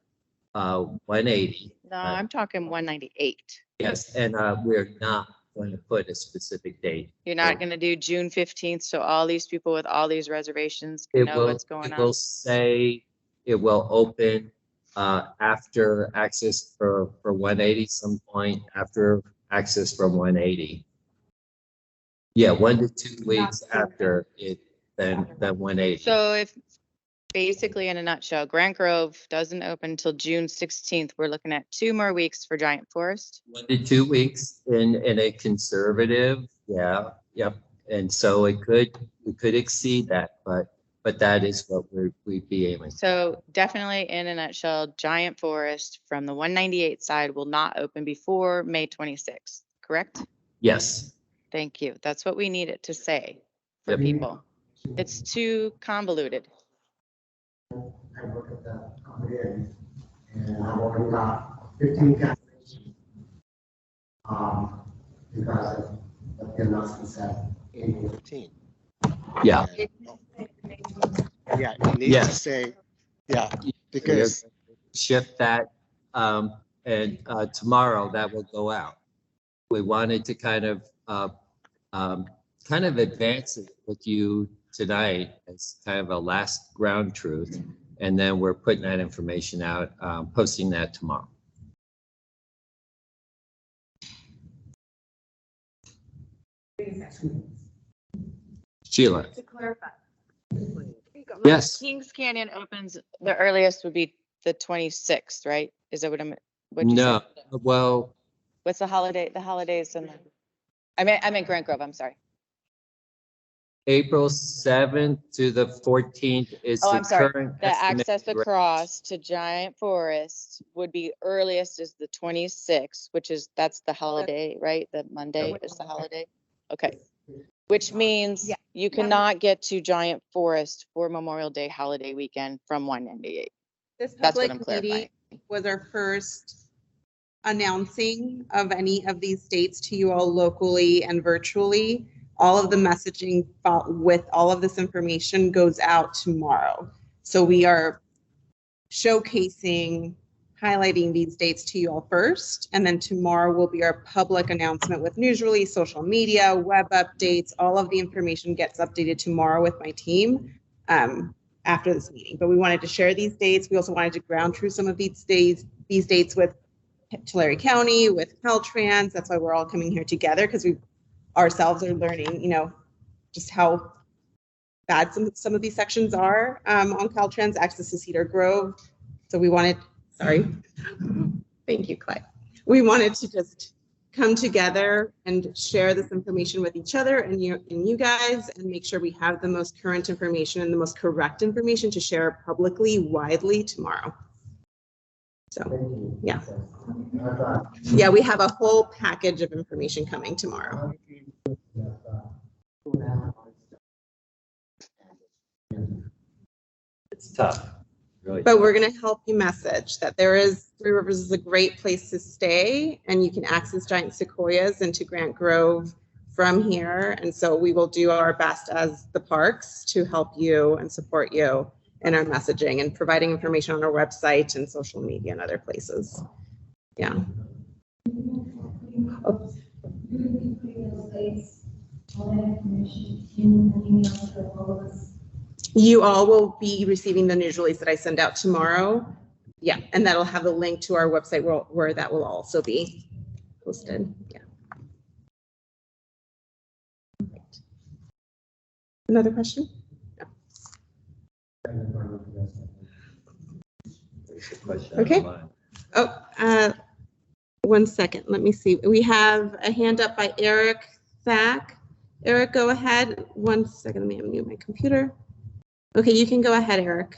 180. No, I'm talking 198. Yes, and we're not going to put a specific date. You're not going to do June 15th, so all these people with all these reservations can know what's going It on. will say it will open after access for 180, some point after access for 180. Yeah, 1 to 2 weeks after it, then 180. So if basically in a nutshell, Grant Grove doesn't open until June 16th, we're looking at 2 more weeks for Giant Forest. 1 to 2 weeks in a conservative, yeah, yep. And so we could exceed that, but that is what we'd be aiming. So definitely in a nutshell, Giant Forest from the 198 side will not open before May 26th, correct? Yes. Thank you. That's what we need it to say for people. It's too convoluted. I look at that coming in, and I've already got 15 cancellations. Because of the announcement said in 15. Yeah. Yeah, it needs to say, yeah, because shift that, and tomorrow that will go out. We wanted to kind of advance it with you tonight as kind of a last ground truth, and then we're putting that information out, posting that tomorrow. Sheila. To clarify. Yes. Kings Canyon opens, the earliest would be the 26th, right? Is that what you No, said? well, What's the holiday? The holidays and I meant Grant Grove, I'm sorry. April 7th to the 14th is Oh, the I'm sorry. current The estimated access rate. across to Giant Forest would be earliest is the 26th, which is, that's the holiday, right? The Monday is the holiday. Okay. Which means you cannot get to Giant Forest for Memorial Day holiday weekend from 198. This That's what I'm public meeting clarifying. was our first announcing of any of these dates to you all locally and virtually. All of the messaging with all of this information goes out tomorrow. So we are showcasing, highlighting these dates to you all first, and then tomorrow will be our public announcement with news release, social media, web updates. All of the information gets updated tomorrow with my team after this meeting. But we wanted to share these dates. We also wanted to ground truth some of these dates with Tulare County, with CalTrans. That's why we're all coming here together, because we ourselves are learning, just how bad some of these sections are on CalTrans access to Cedar Grove. So we wanted, thank you, Clay. We wanted to just come together and share this information with each other and you guys, and make sure we have the most current information and the most correct information to share publicly, widely tomorrow. So, yeah. Yeah, we have a whole package of information coming tomorrow. It's tough. Really. But we're going to help you message that Three Rivers is a great place to stay, and you can access Giant Sequoias into Grant Grove from here. And so we will do our best as the parks to help you and support you in our messaging and providing information on our website and social media and other places. Yeah. Oh. You all will be receiving the news release that I send out tomorrow. Yeah, and that'll have a link to our website where that will also be posted. Yeah. Another question? No. Okay. Oh, 1 second. Let me see. We have a hand up by Eric Thack. Eric, go ahead. 1 second. Let me unmute my computer. Okay, you can go ahead, Eric.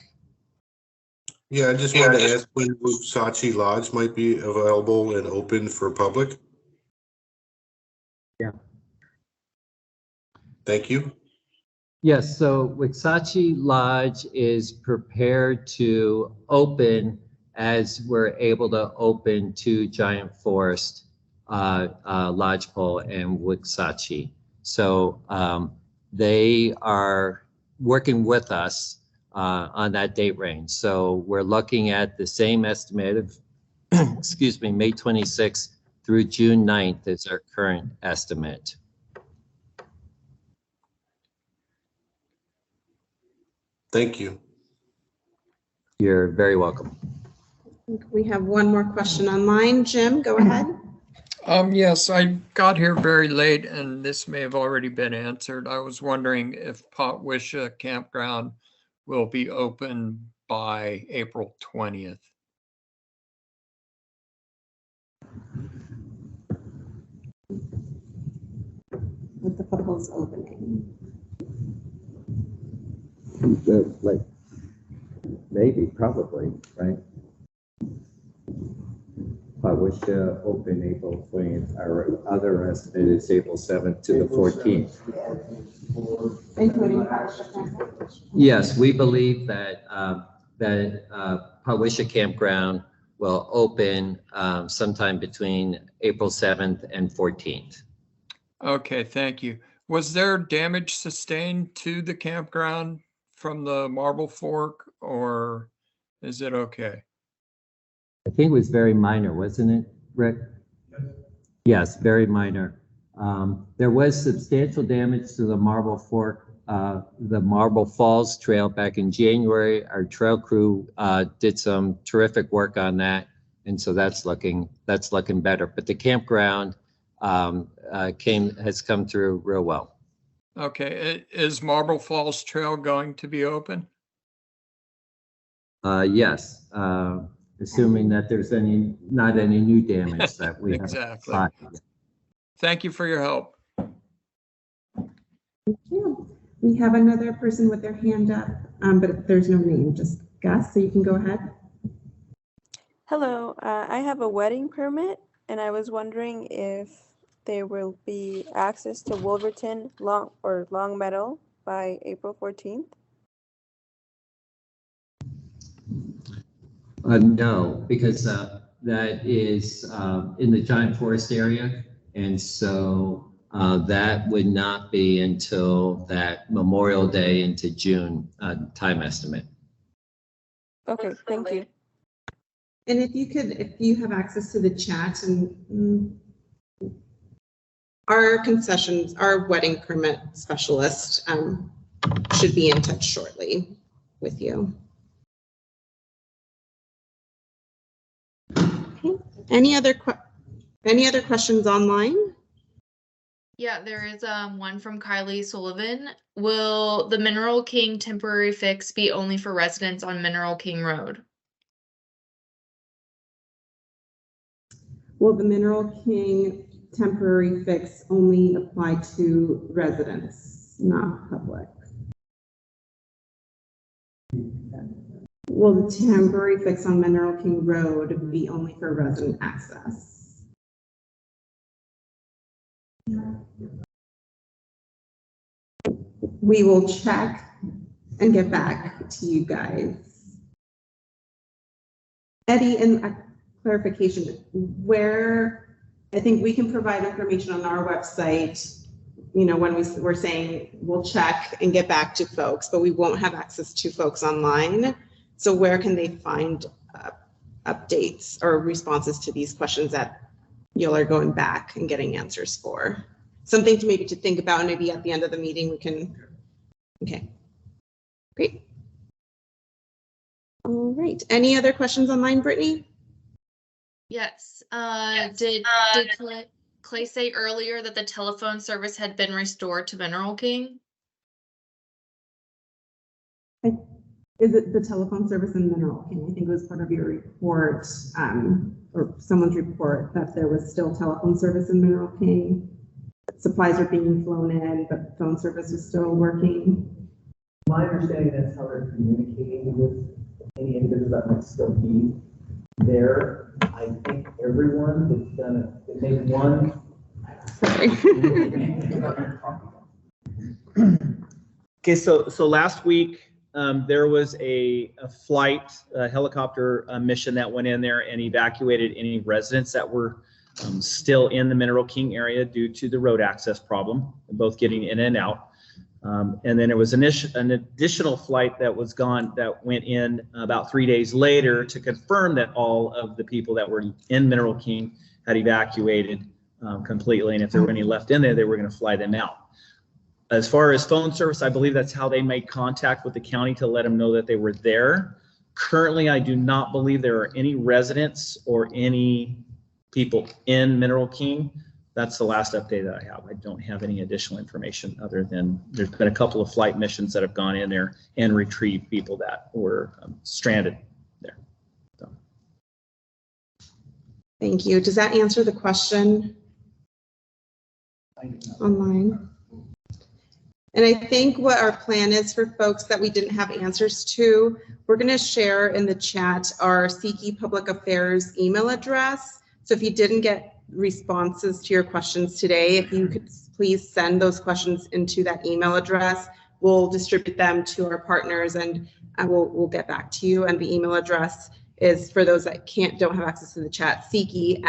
Yeah, I just wanted to ask when 𝙏𝙝𝙘𝙚𝙙 Lodge might be available and open for public. Thank you. Yes, so 𝙤𝙘𝙘𝙚𝙨 Lodge is prepared to open as we're able to open two Giant Forest lodgepole and 𝙤𝙘𝙘𝙚. So they are working with us on that date range. So we're looking at the same estimate of, excuse me, May 26th through June 9th is our current estimate. Thank you. You're very welcome. We have one more question online. Jim, go ahead. Yes, I got here very late and this may have already been answered. I was wondering if 𝙏𝙗𝙞𝙀 Campground will be open by April 20th. With the proposed opening. Like, maybe, probably, right? 𝙏𝙗𝙀 open April 20th. Our other estimate is April 7th to the 14th. Yes, we believe that 𝙏𝙗𝙀 Campground will open sometime between April 7th and 14th. Okay, thank you. Was there damage sustained to the campground from the Marble Fork, or is it okay? I think it was very minor, wasn't it, Rick? Yes, very minor. There was substantial damage to the Marble Fork, the Marble Falls Trail back in January. Our trail crew did some terrific work on that, and so that's looking better. But the campground has come through real well. Okay, is Marble Falls Trail going to be open? Yes, assuming that there's not any new damage that we exactly. have. Thank you for your help. Thank you. We have another person with their hand up, but there's no name, just Gus, so you can go ahead. Hello, I have a wedding permit and I was wondering if there will be access to Wolverton Long Meadow by April 14th. No, because that is in the Giant Forest area, and so that would not be until that Memorial Day into June time estimate. Okay, thank you. And if you have access to the chat, and our wedding permit specialist should be in touch shortly with you. Okay. Any other questions online? Yeah, there is one from Kylie Sullivan. Will the Mineral King temporary fix be only for residents on Mineral King Road? Will the Mineral King temporary fix only apply to residents, not public? Will the temporary fix on Mineral King Road be only for resident access? We will check and get back to you guys. Eddie, and clarification, where I think we can provide information on our website, you know, when we're saying we'll check and get back to folks, but we won't have access to folks online. So where can they find updates or responses to these questions that y'all are going back and getting answers for? Something to maybe to think about, and maybe at the end of the meeting we can, okay, great. All right, any other questions online, Brittany? Yes. Did Clay say earlier that the telephone service had been restored to Mineral King? Is it the telephone service in Mineral King? I think it was part of your report, or someone's report, that there was still telephone service in Mineral King. Supplies are being flown in, but phone service is still working. My understanding, that's how they're communicating with any individuals that might still be there. I think everyone that's done it, maybe one, Sorry. Okay, so last week, there was a flight, a helicopter mission that went in there and evacuated any residents that were still in the Mineral King area due to the road access problem, both getting in and out. And then there was an additional flight that went in about 3 days later to confirm that all of the people that were in Mineral King had evacuated completely. And if there were any left in there, they were going to fly them out. As far as phone service, I believe that's how they made contact with the county to let them know that they were there. Currently, I do not believe there are any residents or any people in Mineral King. That's the last update that I have. I don't have any additional information other than there's been a couple of flight missions that have gone in there and retrieved people that were stranded there. So. Thank you. Does that answer the question online? And I think what our plan is for folks that we didn't have answers to, we're going to share in the chat our CEQI Public Affairs email address. So if you didn't get responses to your questions today, if you could please send those questions into that email address, we'll distribute them to our partners and we'll get back to you. And the email address is, for those that don't have access to the chat, CEQI,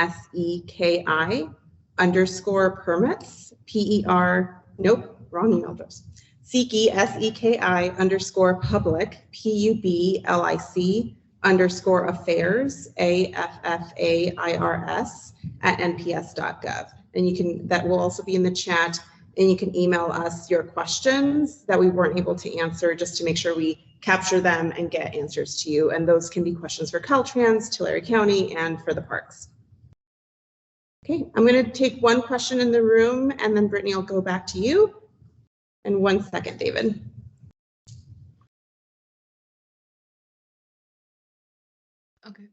SEKI_permits, nope, wrong email address. CEQI, SEKI_public, PUBLIC_affairs, AFFAIRS @nps.gov. And that will also be in the chat, and you can email us your questions that we weren't able to answer, just to make sure we capture them and get answers to you. And those can be questions for CalTrans, Tulare County, and for the parks. Okay, I'm going to take one question in the room, and then Brittany, I'll go back to you. And 1 second, David. Okay.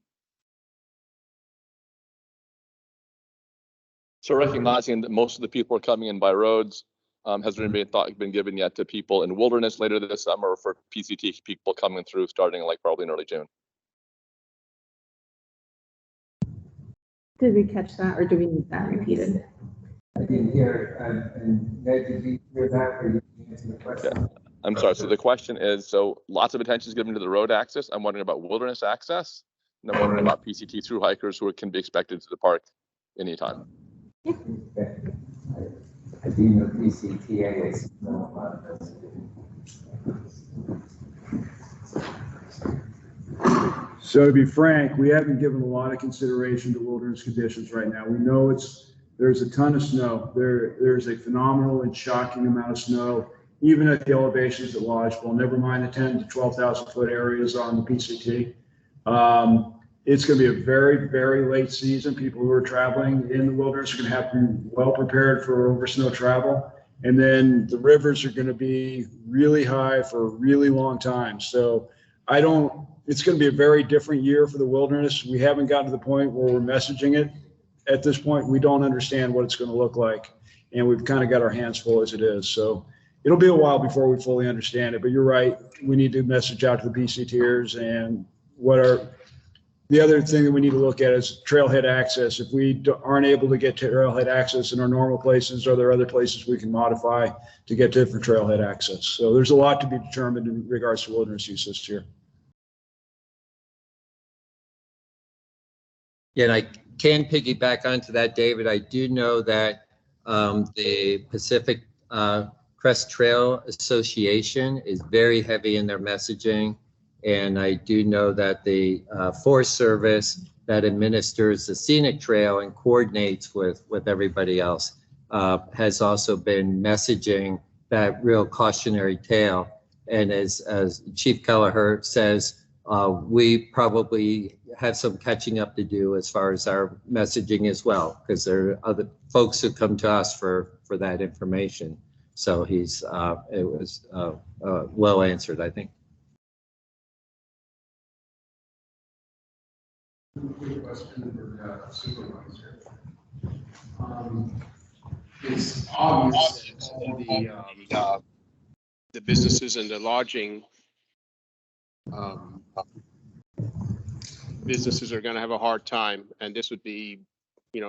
So recognizing that most of the people are coming in by roads, has there any thought been given yet to people in wilderness later this summer for PCT people coming through starting like probably in early June? Did we catch that, or do we need that repeated? I didn't hear it. And Ned, did you hear that, or did you answer the question? Yeah. I'm sorry. So the question is, so lots of attention is given to the road access. I'm wondering about wilderness access, and I'm wondering about PCT through hikers who can be expected to the park anytime. I do know PCTA is no about this. So to be frank, we haven't given a lot of consideration to wilderness conditions right now. We know there's a ton of snow. There's a phenomenal and shocking amount of snow, even at the elevations at Lodgepole, never mind the 10 to 12,000 foot areas on the PCT. It's going to be a very, very late season. People who are traveling in the wilderness are going to have to be well prepared for over snow travel. And then the rivers are going to be really high for a really long time. So it's going to be a very different year for the wilderness. We haven't gotten to the point where we're messaging it. At this point, we don't understand what it's going to look like. And we've kind of got our hands full as it is. So it'll be a while before we fully understand it, but you're right. We need to message out to the PCTers and the other thing that we need to look at is trailhead access. If we aren't able to get trailhead access in our normal places, are there other places we can modify to get to for trailhead access? So there's a lot to be determined in regards to wilderness use this year. Yeah, and I can piggyback onto that, David. I do know that the Pacific Crest Trail Association is very heavy in their messaging. And I do know that the Forest Service that administers the scenic trail and coordinates with everybody else has also been messaging that real cautionary tale. And as Chief Kelleher says, we probably have some catching up to do as far as our messaging as well, because there are other folks who come to us for that information. So it was well answered, I think. Quick question for the supervisor. It's obvious that all the businesses and the lodging businesses are going to have a hard time, and this would be,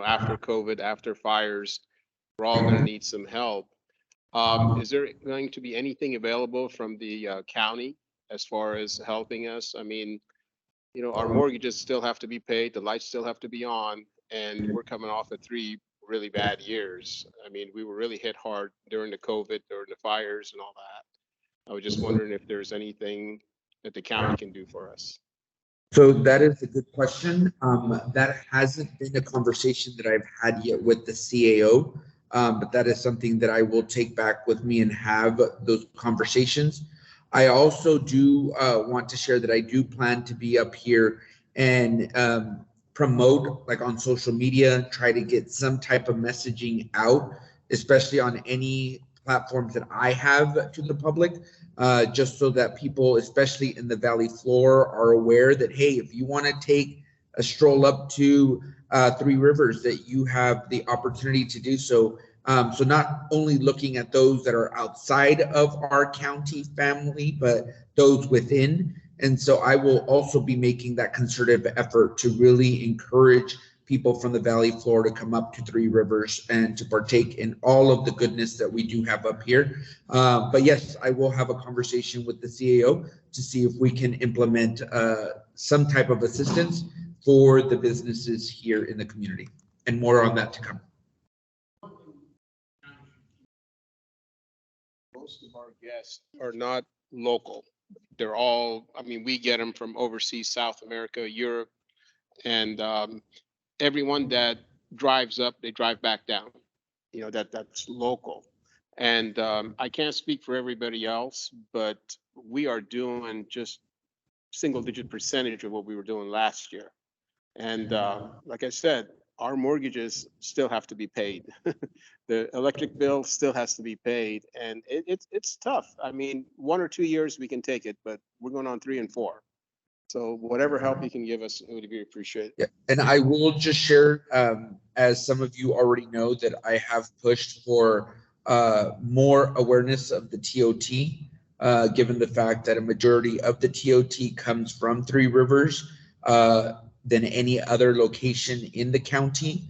after COVID, after fires, we're all going to need some help. Is there going to be anything available from the county as far as helping us? I mean, you know, our mortgages still have to be paid, the lights still have to be on, and we're coming off of 3 really bad years. I mean, we were really hit hard during the COVID, during the fires and all that. I was just wondering if there's anything that the county can do for us. So that is a good question. That hasn't been a conversation that I've had yet with the CAO, but that is something that I will take back with me and have those conversations. I also do want to share that I do plan to be up here and promote, like on social media, try to get some type of messaging out, especially on any platforms that I have to the public, just so that people, especially in the Valley floor, are aware that, hey, if you want to take a stroll up to Three Rivers, that you have the opportunity to do so. So not only looking at those that are outside of our county family, but those within. And so I will also be making that concerted effort to really encourage people from the Valley floor to come up to Three Rivers and to partake in all of the goodness that we do have up here. But yes, I will have a conversation with the CAO to see if we can implement some type of assistance for the businesses here in the community, and more on that to come. Most of our guests are not local. They're all, I mean, we get them from overseas, South America, Europe, and everyone that drives up, they drive back down. You know, that's local. And I can't speak for everybody else, but we are doing just single-digit percentage of what we were doing last year. And like I said, our mortgages still have to be paid. The electric bill still has to be paid, and it's tough. I mean, 1 or 2 years we can take it, but we're going on 3 and 4. So whatever help you can give us, it would be appreciated. Yeah, and I will just share, as some of you already know, that I have pushed for more awareness of the TOT, given the fact that a majority of the TOT comes from Three Rivers than any other location in the county.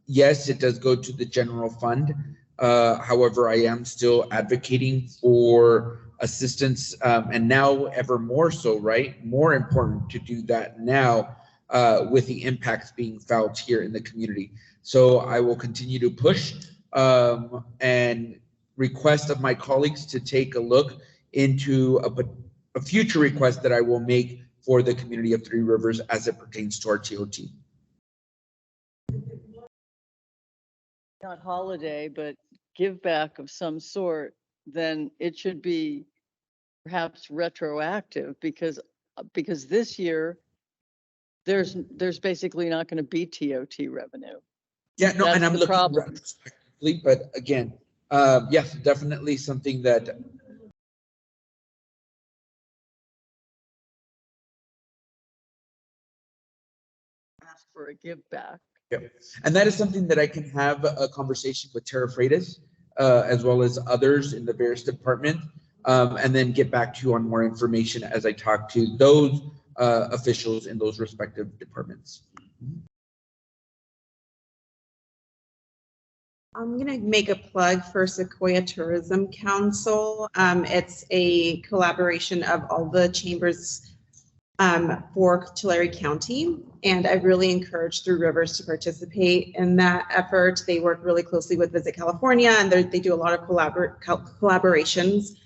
Yes, it does go to the general fund. However, I am still advocating for assistance, and now ever more so, right? More important to do that now with the impacts being felt here in the community. So I will continue to push and request of my colleagues to take a look into a future request that I will make for the community of Three Rivers as it pertains to our TOT. Not holiday, but give back of some sort, then it should be perhaps retroactive, because this year there's basically not going to be TOT revenue. Yeah, no, That's and I'm the looking problem. retrospectively, but again, yes, definitely something that ask for a give back. Yep. And that is something that I can have a conversation with Tara Freitas, as well as others in the various department, and then get back to you on more information as I talk to those officials in those respective departments. I'm going to make a plug for Sequoia Tourism Council. It's a collaboration of all the chambers for Tulare County, and I really encourage Three Rivers to participate in that effort. They work really closely with Visit California, and they do a lot of collaborations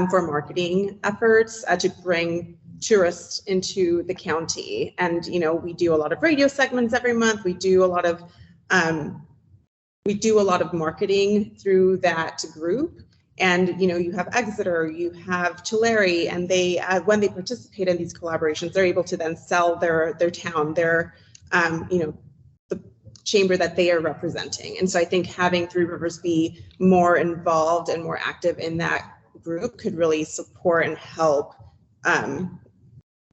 for marketing efforts to bring tourists into the county. And you know, we do a lot of radio segments every month. We do a lot of marketing through that group. And, you know, you have Exeter, you have Tulare, and they, when they participate in these collaborations, they're able to then sell their town, their, you know, the chamber that they are representing. And so I think having Three Rivers be more involved and more active in that group could really support and help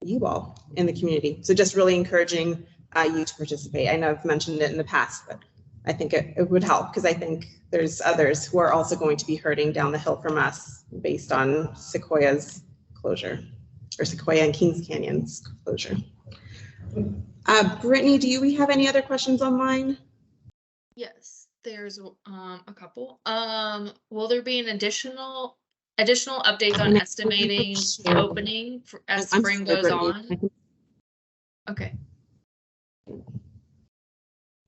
you all in the community. So just really encouraging you to participate. I know I've mentioned it in the past, but I think it would help, because I think there's others who are also going to be hurting down the hill from us based on Sequoia's closure, or Sequoia and Kings Canyon's closure. Brittany, do we have any other questions online? Yes, There's a couple. Will there be an additional updates on estimating opening as spring goes on? Okay.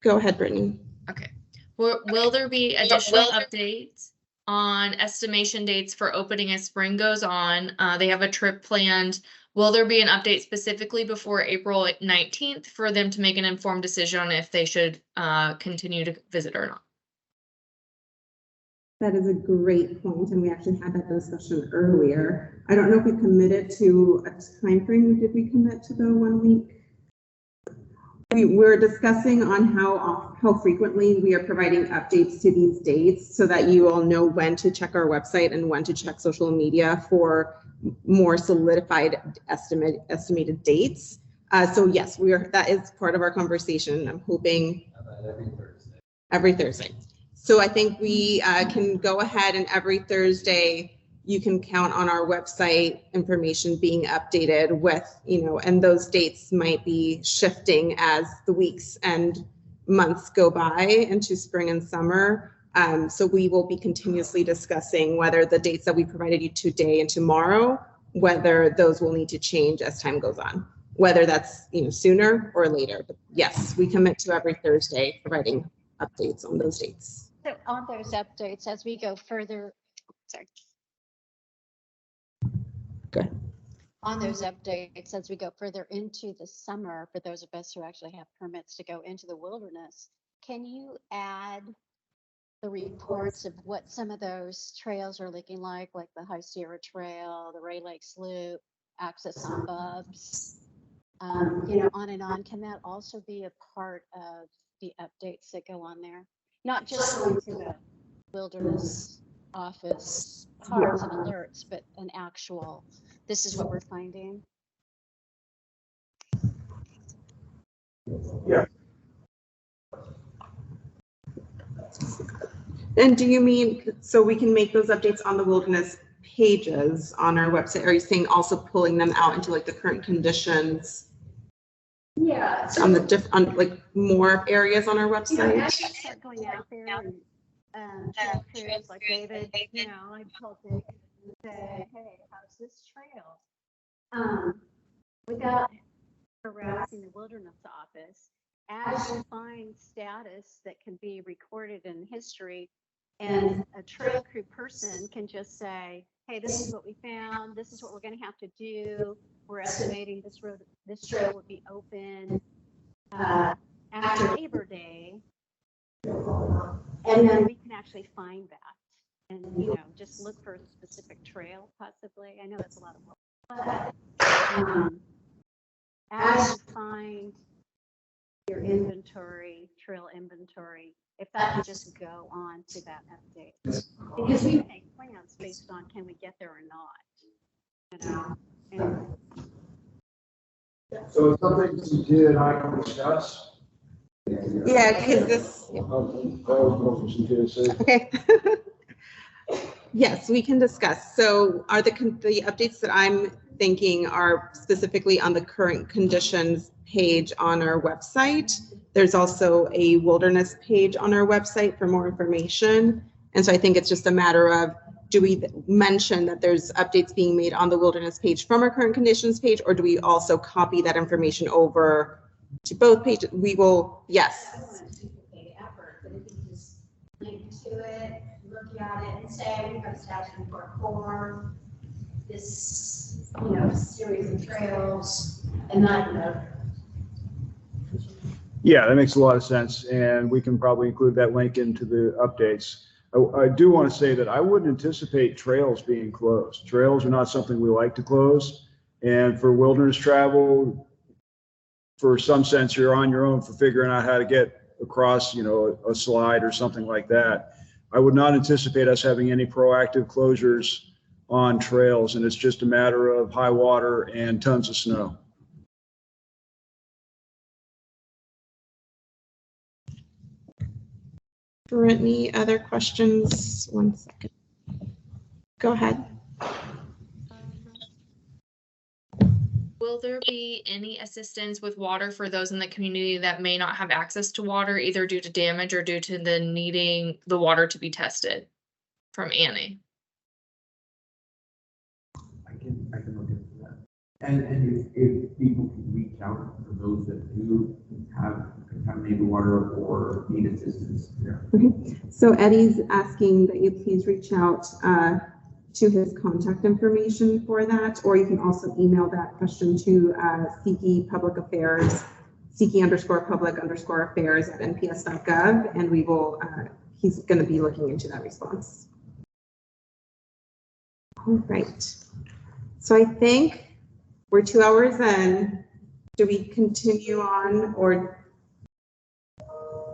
Go ahead, Brittany. Okay. Will there be additional updates on estimation dates for opening as spring goes on? They have a trip planned. Will there be an update specifically before April 19th for them to make an informed decision on if they should continue to visit or not? That is a great point, and we actually had that discussion earlier. I don't know if we committed to a time frame. Did we commit to the 1 week? We're discussing on how frequently we are providing updates to these dates so that you all know when to check our website and when to check social media for more solidified estimated dates. So yes, that is part of our conversation. I'm hoping every Thursday. So I think we can go ahead, and every Thursday you can count on our website information being updated with, and those dates might be shifting as the weeks and months go by into spring and summer. So we will be continuously discussing whether the dates that we provided you today and tomorrow, whether those will need to change as time goes on, whether that's sooner or later. But yes, we commit to every Thursday providing updates on those dates. So on those updates, as we go further, sorry. Good. On those updates, as we go further into the summer, for those of us who actually have permits to go into the wilderness, can you add the reports of what some of those trails are looking like the High Sierra Trail, the Ray Lakes Loop, access on Bubs, on and on? Can that also be a part of the updates that go on there? Not just going to the wilderness office cards and alerts, but an actual, this is what we're finding. Yeah. And do you mean, so we can make those updates on the wilderness pages on our website? Are you saying also pulling them out into the current conditions? Yeah. On more areas on our website? Yeah, as you start going out there and trail crews like David, I'd call Dick and say, hey, how's this trail? Without harassing the wilderness office, as you find status that can be recorded in history, and a trail crew person can just say, hey, this is what we found, this is what we're going to have to do, we're estimating this trail will be open after Labor Day, and then we can actually find that and just look for a specific trail possibly. I know that's a lot of work, but as you find your inventory, trail inventory, if that can just go on to that update, because we make plans based on can we get there or not, and So it's something CJ and I can discuss. Yeah, because this. Okay. Yes, we can discuss. So are the updates that I'm thinking are specifically on the current conditions page on our website. There's also a wilderness page on our website for more information. And so I think it's just a matter of, do we mention that there's updates being made on the wilderness page from our current conditions page, or do we also copy that information over to both pages? We will, yes. Effort, but if you just link to it, look at it, and say we have a status report for this, series of trails, and not Yeah, that makes a lot of sense, and we can probably include that link into the updates. I do want to say that I wouldn't anticipate trails being closed. Trails are not something we like to close, and for wilderness travel, for some sense, you're on your own for figuring out how to get across, a slide or something like that. I would not anticipate us having any proactive closures on trails, and it's just a matter of high water and tons of snow. Brittany, other questions? One second. Go ahead. will there be any assistance with water for those in the community that may not have access to water, either due to damage or due to the needing the water to be tested? From Annie. I can look into that. And if people can reach out for those that do have contaminated water or need assistance. Yeah. Okay. So Eddie's asking that you please reach out to his contact information for that, or you can also email that question to CEQI Public Affairs, CEQI_public_affairs@nps.gov, and we will, he's going to be looking into that response. All right. So I think we're 2 hours in. Do we continue on, or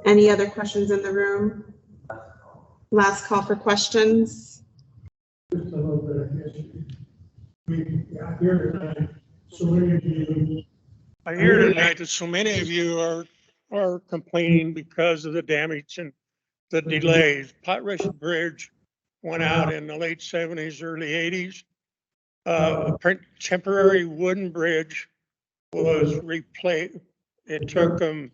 any other questions in the room? Last call for questions. Just a little bit of history. We got here tonight, so many of you. I hear tonight that so many of you are complaining because of the damage and the delays. Potrush Bridge went out in the late 70s, early 80s. A temporary wooden bridge was replaced. It took them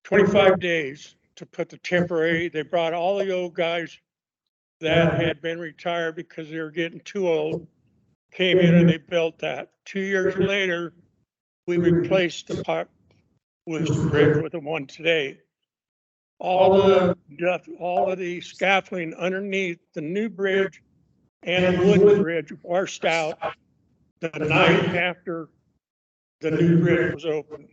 25 days to put the temporary. They brought all the old guys that had been retired because they were getting too old, came in and they built that. 2 years later, we replaced the Potrush Bridge with the one today. All of the scaffolding underneath the new bridge and the wooden bridge washed out the night after the new bridge was opened.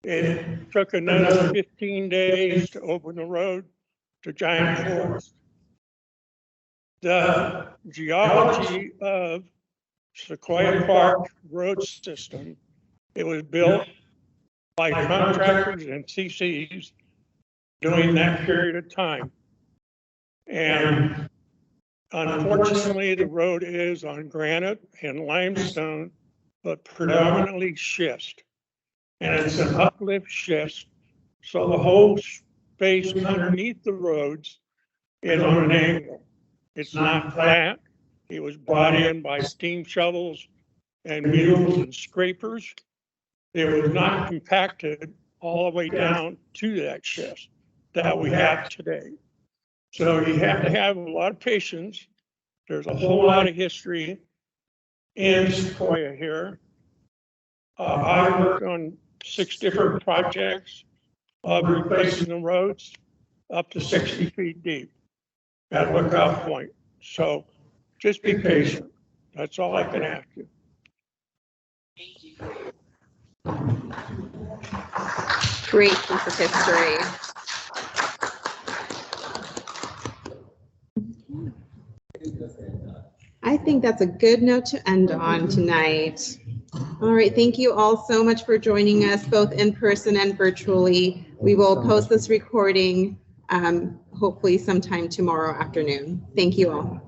It took another 15 days to open the road to Giant Forest. The geology of Sequoia Park road system, it was built by contractors and CCs during that period of time. And unfortunately, the road is on granite and limestone, but predominantly schist. And it's an uplift schist. So the whole space underneath the roads is on an angle. It's not flat. It was brought in by steam shovels and mules and scrapers. It was not compacted all the way down to that schist that we have today. So you have to have a lot of patience. There's a whole lot of history in Sequoia here. I worked on 6 different projects of replacing the roads up to 60 feet deep at Lookout Point. So just be patient. That's all I can ask you. Great piece of history. I think that's a good note to end on tonight. All right, thank you all so much for joining us, both in person and virtually. We will post this recording hopefully sometime tomorrow afternoon. Thank you all.